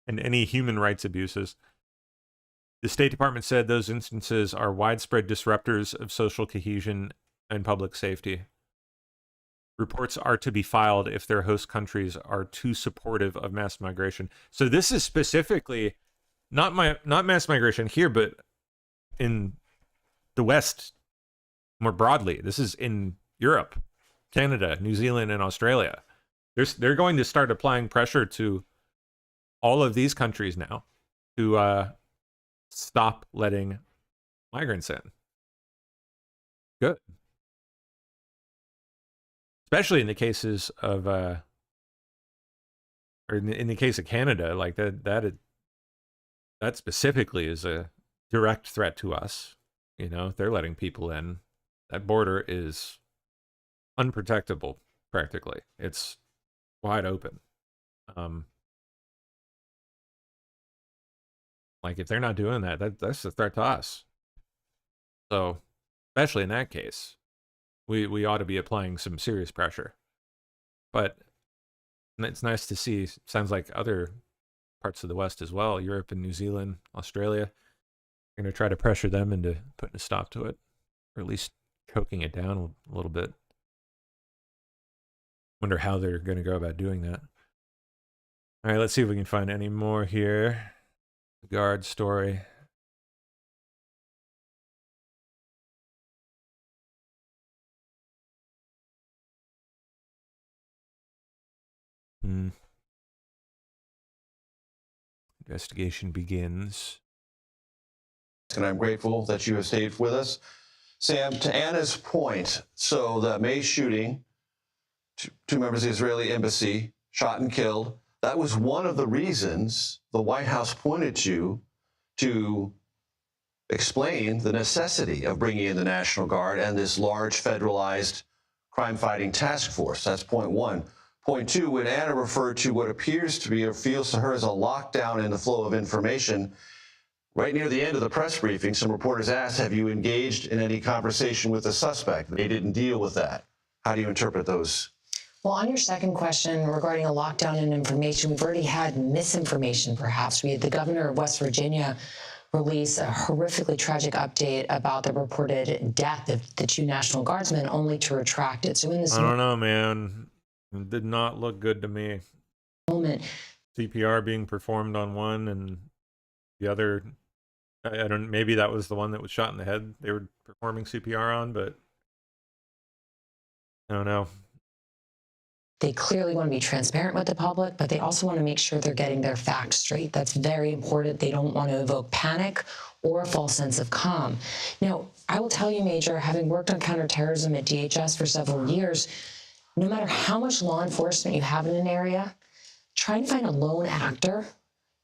and any human rights abuses. The State Department said those instances are widespread disruptors of social cohesion and public safety. Reports are to be filed if their host countries are too supportive of mass migration. So this is specifically not mass migration here, but in the West more broadly. This is in Europe, Canada, New Zealand, and Australia. They're going to start applying pressure to all of these countries now to stop letting migrants in. Good. Especially in the cases of, or in the case of Canada, like that specifically is a direct threat to us. You know, they're letting people in. That border is unprotectable, practically. It's wide open. Like, if they're not doing that, that's a threat to us. So, especially in that case, we ought to be applying some serious pressure. But it's nice to see, sounds like other parts of the West as well, Europe and New Zealand, Australia, are going to try to pressure them into putting a stop to it, or at least choking it down a little bit. Wonder how they're going to go about doing that. All right, let's see if we can find any more here. Guard story. Investigation begins. And I'm grateful that you have stayed with us. Sam, to Anna's point, so the May shooting, two members of the Israeli embassy shot and killed, that was one of the reasons the White House pointed to explain the necessity of bringing in the National Guard and this large federalized crime-fighting task force. That's point one. Point two, when Anna referred to what appears to be or feels to her as a lockdown in the flow of information, Right near the end of the press briefing, some reporters asked, have you engaged in any conversation with the suspect? They didn't deal with that. How do you interpret those? Well, on your second question regarding a lockdown and information, we've already had misinformation, perhaps. We had the governor of West Virginia release a horrifically tragic update about the reported death of the 2 National Guardsmen, only to retract it. So in this I don't know, man. It did not look good to me. moment, CPR being performed on one and the other, I don't, maybe that was the one that was shot in the head they were performing CPR on, but I don't know. they clearly want to be transparent with the public, but they also want to make sure they're getting their facts straight. That's very important. They don't want to evoke panic or a false sense of calm. Now, I will tell you, Major, having worked on counterterrorism at DHS for several years, no matter how much law enforcement you have in an area, trying to find a lone actor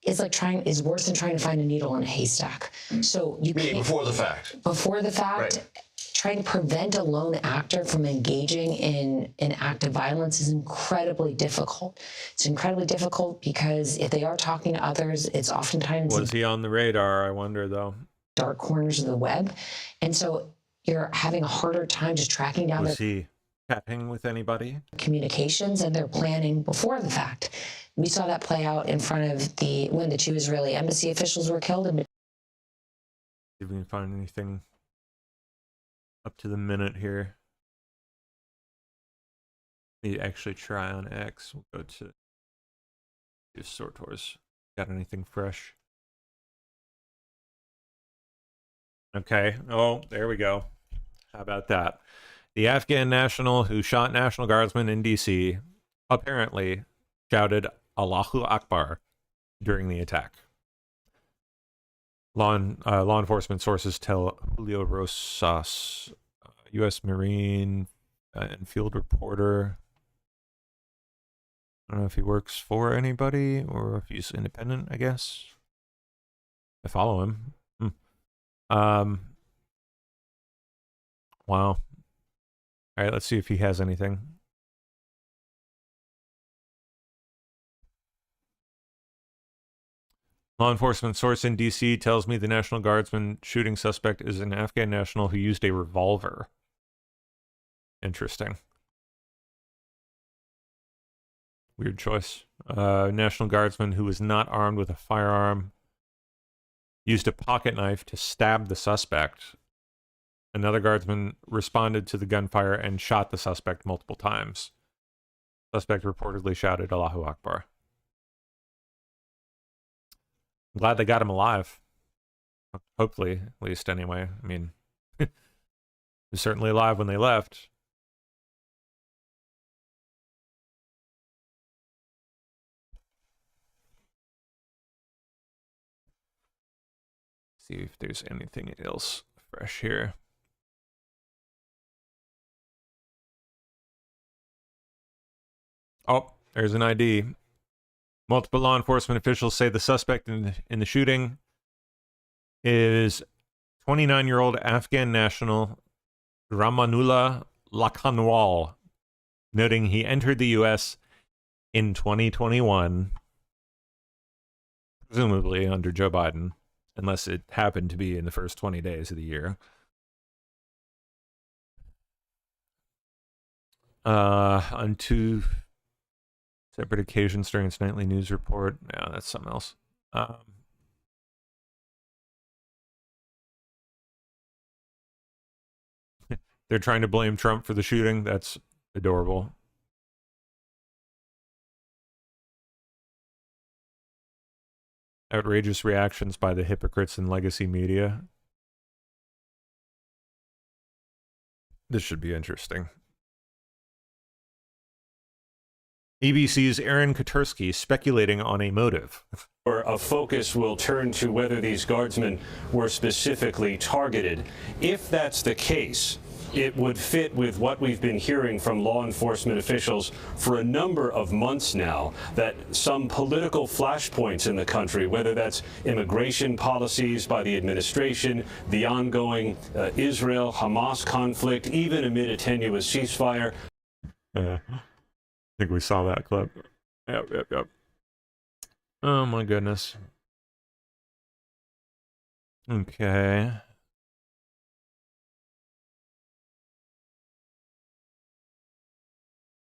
is worse than trying to find a needle in a haystack. So you mean can't, before the fact. Before the fact, Right. Trying to prevent a lone actor from engaging in an act of violence is incredibly difficult. It's incredibly difficult because if they are talking to others, it's oftentimes Was he on the radar, I wonder, though? dark corners of the web. And so you're having a harder time just tracking down Was their he chatting with anybody? communications and their planning before the fact. We saw that play out in front of when the 2 Israeli embassy officials were killed. See if we can find anything up to the minute here. Maybe actually try on X. We'll go to Sortors. Got anything fresh? Okay. Oh, there we go. How about that? The Afghan national who shot National Guardsmen in D.C. apparently shouted Allahu Akbar during the attack. Law enforcement sources tell Julio Rosas, U.S. Marine and field reporter. I don't know if he works for anybody or if he's independent, I guess. I follow him. Wow. All right, let's see if he has anything. Law enforcement source in D.C. tells me the National Guardsman shooting suspect is an Afghan national who used a revolver. Interesting. Weird choice. National Guardsman who was not armed with a firearm used a pocket knife to stab the suspect. Another guardsman responded to the gunfire and shot the suspect multiple times. Suspect reportedly shouted Allahu Akbar. I'm glad they got him alive. Hopefully, at least anyway. I mean, he was certainly alive when they left. See if there's anything else fresh here. Oh, there's an ID. Multiple law enforcement officials say the suspect in the shooting is 29-year-old Afghan national Ramanullah Lakhanwal, noting he entered the U.S. in 2021, presumably under Joe Biden, unless it happened to be in the first 20 days of the year. On 2 separate occasions during its nightly news report. No, that's something else. They're trying to blame Trump for the shooting. That's adorable. Outrageous reactions by the hypocrites in legacy media. This should be interesting. EBC's Aaron Katersky speculating on a motive. Or a focus will turn to whether these guardsmen were specifically targeted. If that's the case, it would fit with what we've been hearing from law enforcement officials for a number of months now, that some political flashpoints in the country, whether that's immigration policies by the administration, the ongoing Israel-Hamas conflict, even amid a tenuous ceasefire. I think we saw that clip. Yep. Oh my goodness. Okay.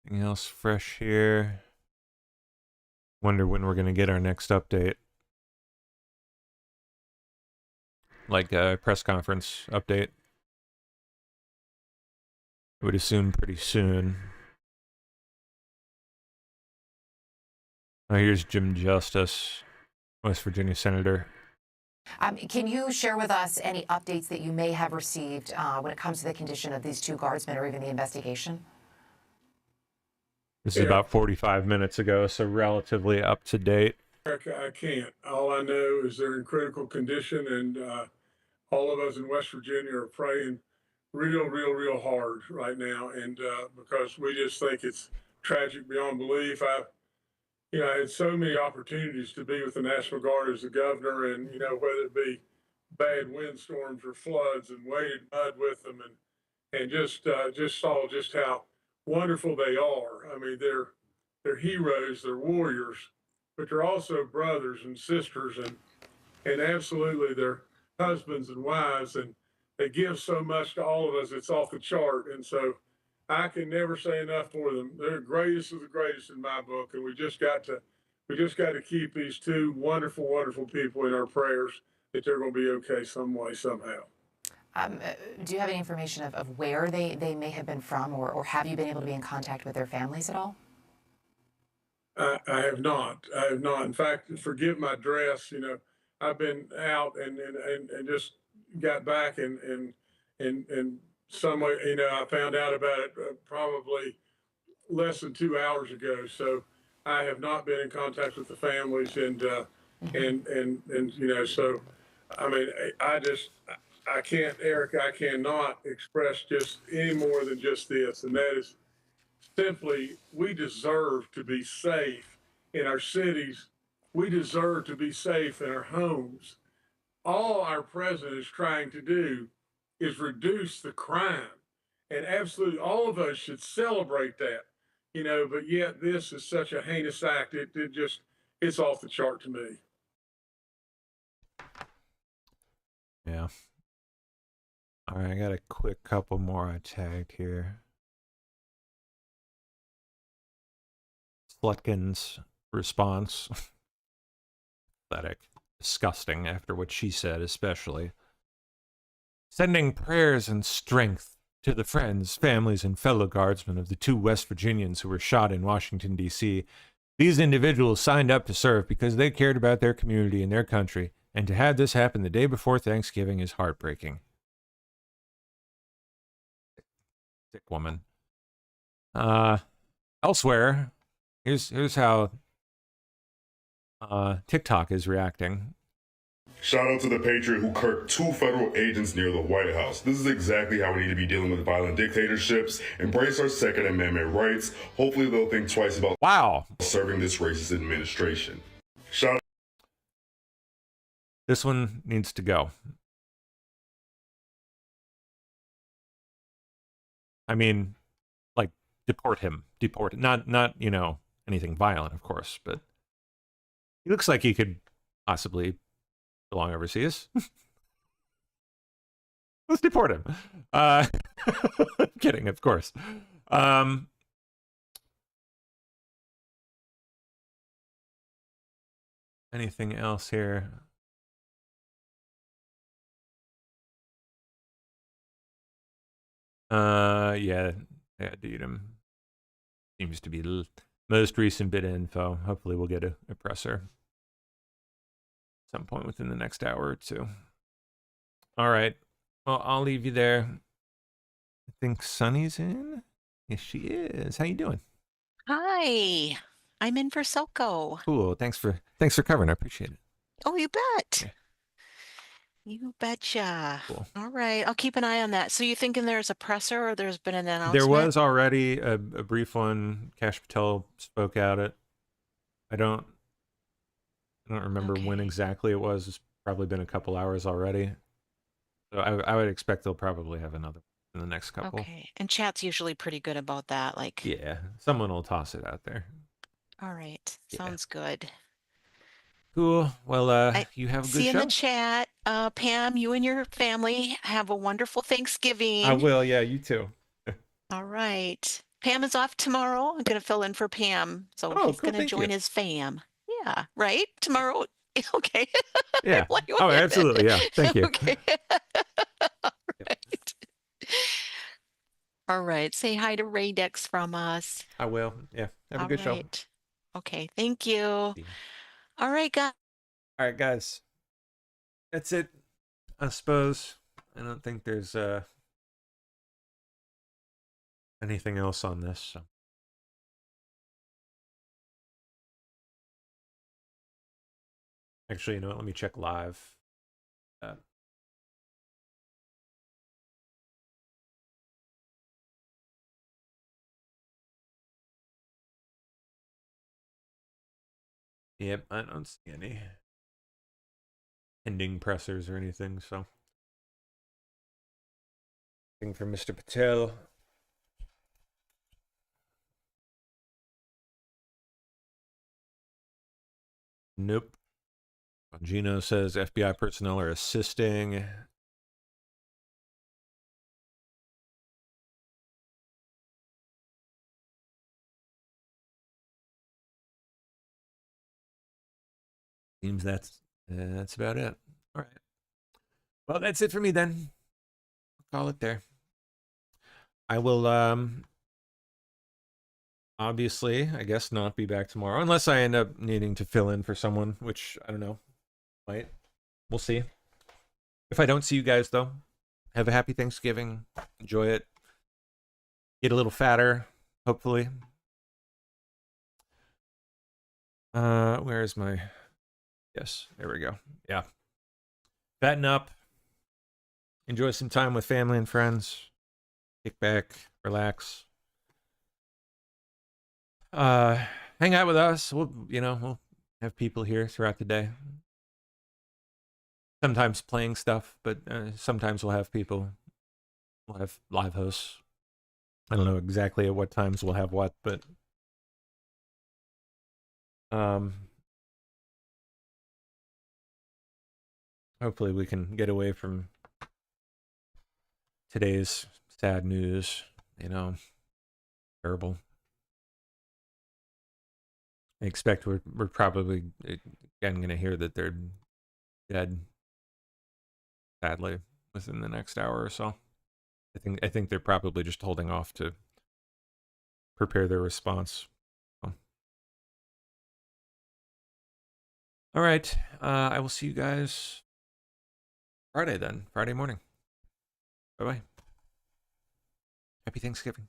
Anything else fresh here? Wonder when we're gonna get our next update. Like a press conference update. I would assume pretty soon. Oh, here's Jim Justice, West Virginia Senator. Can you share with us any updates that you may have received when it comes to the condition of these two guardsmen or even the investigation? This is about 45 minutes ago, so relatively up to date. I can't. All I know is they're in critical condition, and all of us in West Virginia are praying real hard right now, and because we just think it's tragic beyond belief. I had so many opportunities to be with the National Guard as the governor, and whether it be bad windstorms or floods, and waded mud with them, and just saw just how wonderful they are. I mean, they're heroes, they're warriors, but they're also brothers and sisters, and absolutely they're husbands and wives, and they give so much to all of us. It's off the chart, and so I can never say enough for them. They're the greatest of the greatest in my book, and we just got to keep these two wonderful people in our prayers that they're going to be okay some way, somehow. Do you have any information of where they may have been from, or have you been able to be in contact with their families at all? I have not. I have not. In fact, forgive my dress. I've been out and just got back and some way. I found out about it probably less than 2 hours ago. So I have not been in contact with the families, and so I mean, I can't, Erica, I cannot express just any more than just this, and that is simply, we deserve to be safe in our cities. We deserve to be safe in our homes. All our president is trying to do is reduce the crime, and absolutely all of us should celebrate that, but yet this is such a heinous act. It's off the chart to me. Yeah. All right, I got a quick couple more I tagged here. Slutkin's response. Pathetic. Disgusting after what she said, especially. Sending prayers and strength to the friends, families, and fellow guardsmen of the two West Virginians who were shot in Washington, D.C. These individuals signed up to serve because they cared about their community and their country, and to have this happen the day before Thanksgiving is heartbreaking. Sick woman. Elsewhere, here's how TikTok is reacting. Shout out to the Patriot who kirked 2 federal agents near the White House. This is exactly how we need to be dealing with violent dictatorships. Embrace our Second Amendment rights. Hopefully they'll think twice about serving this racist administration. This one needs to go. I mean, like, deport him. Deport. Not anything violent, of course, but he looks like he could possibly belong overseas. Let's deport him. I'm kidding, of course. Anything else here? Yeah, Dudum seems to be the most recent bit of info. Hopefully we'll get a presser some point within the next hour or two. All right. Well, I'll leave you there. I think Sunny's in. Yes, she is. How you doing? Hi. I'm in for Silco. Cool. Thanks for covering. I appreciate it. Oh, you bet. Yeah. You betcha. Cool. All right. I'll keep an eye on that. So you thinking there's a presser or there's been an announcement? There was already a brief one. Kash Patel spoke at it. I don't remember when exactly it was. It's probably been a couple hours already. So I would expect they'll probably have another in the next couple. Okay. And chat's usually pretty good about that. Like, yeah, someone will toss it out there. All right. Sounds good. Cool. Well, you have a good See you show. in the chat. Pam, you and your family have a wonderful Thanksgiving. I will. Yeah, you too. All right. Pam is off tomorrow. I'm going to fill in for Pam. So Oh, he's cool, going to thank join you. his fam. Yeah, right? Tomorrow. Okay. Yeah. Why you Oh, want it? absolutely. Yeah. Thank you. Okay. All right. All right. Say hi to Radex from us. I will. Yeah. Have a All good show. right. Okay. Thank you. All right, guys. All right, guys. That's it. I suppose. I don't think there's anything else on this. So. Actually, you know what? Let me check live. Yep, I don't see any pending pressers or anything, so. Thing from Mr. Patel. Nope. Gino says FBI personnel are assisting. Seems that's about it. All right. Well, that's it for me then. I'll call it there. I will obviously, I guess, not be back tomorrow unless I end up needing to fill in for someone, which I don't know. Might. We'll see. If I don't see you guys though, have a happy Thanksgiving. Enjoy it. Get a little fatter, hopefully. Where is my... Yes, there we go. Yeah. Fatten up. Enjoy some time with family and friends. Kick back, relax. Hang out with us. We'll have people here throughout the day. Sometimes playing stuff, but sometimes we'll have people. We'll have live hosts. I don't know exactly at what times we'll have what, but hopefully we can get away from today's sad news, terrible. I expect we're probably again going to hear that they're dead, sadly, within the next hour or so. I think they're probably just holding off to prepare their response. So. All right, I will see you guys Friday then, Friday morning. Bye-bye. Happy Thanksgiving.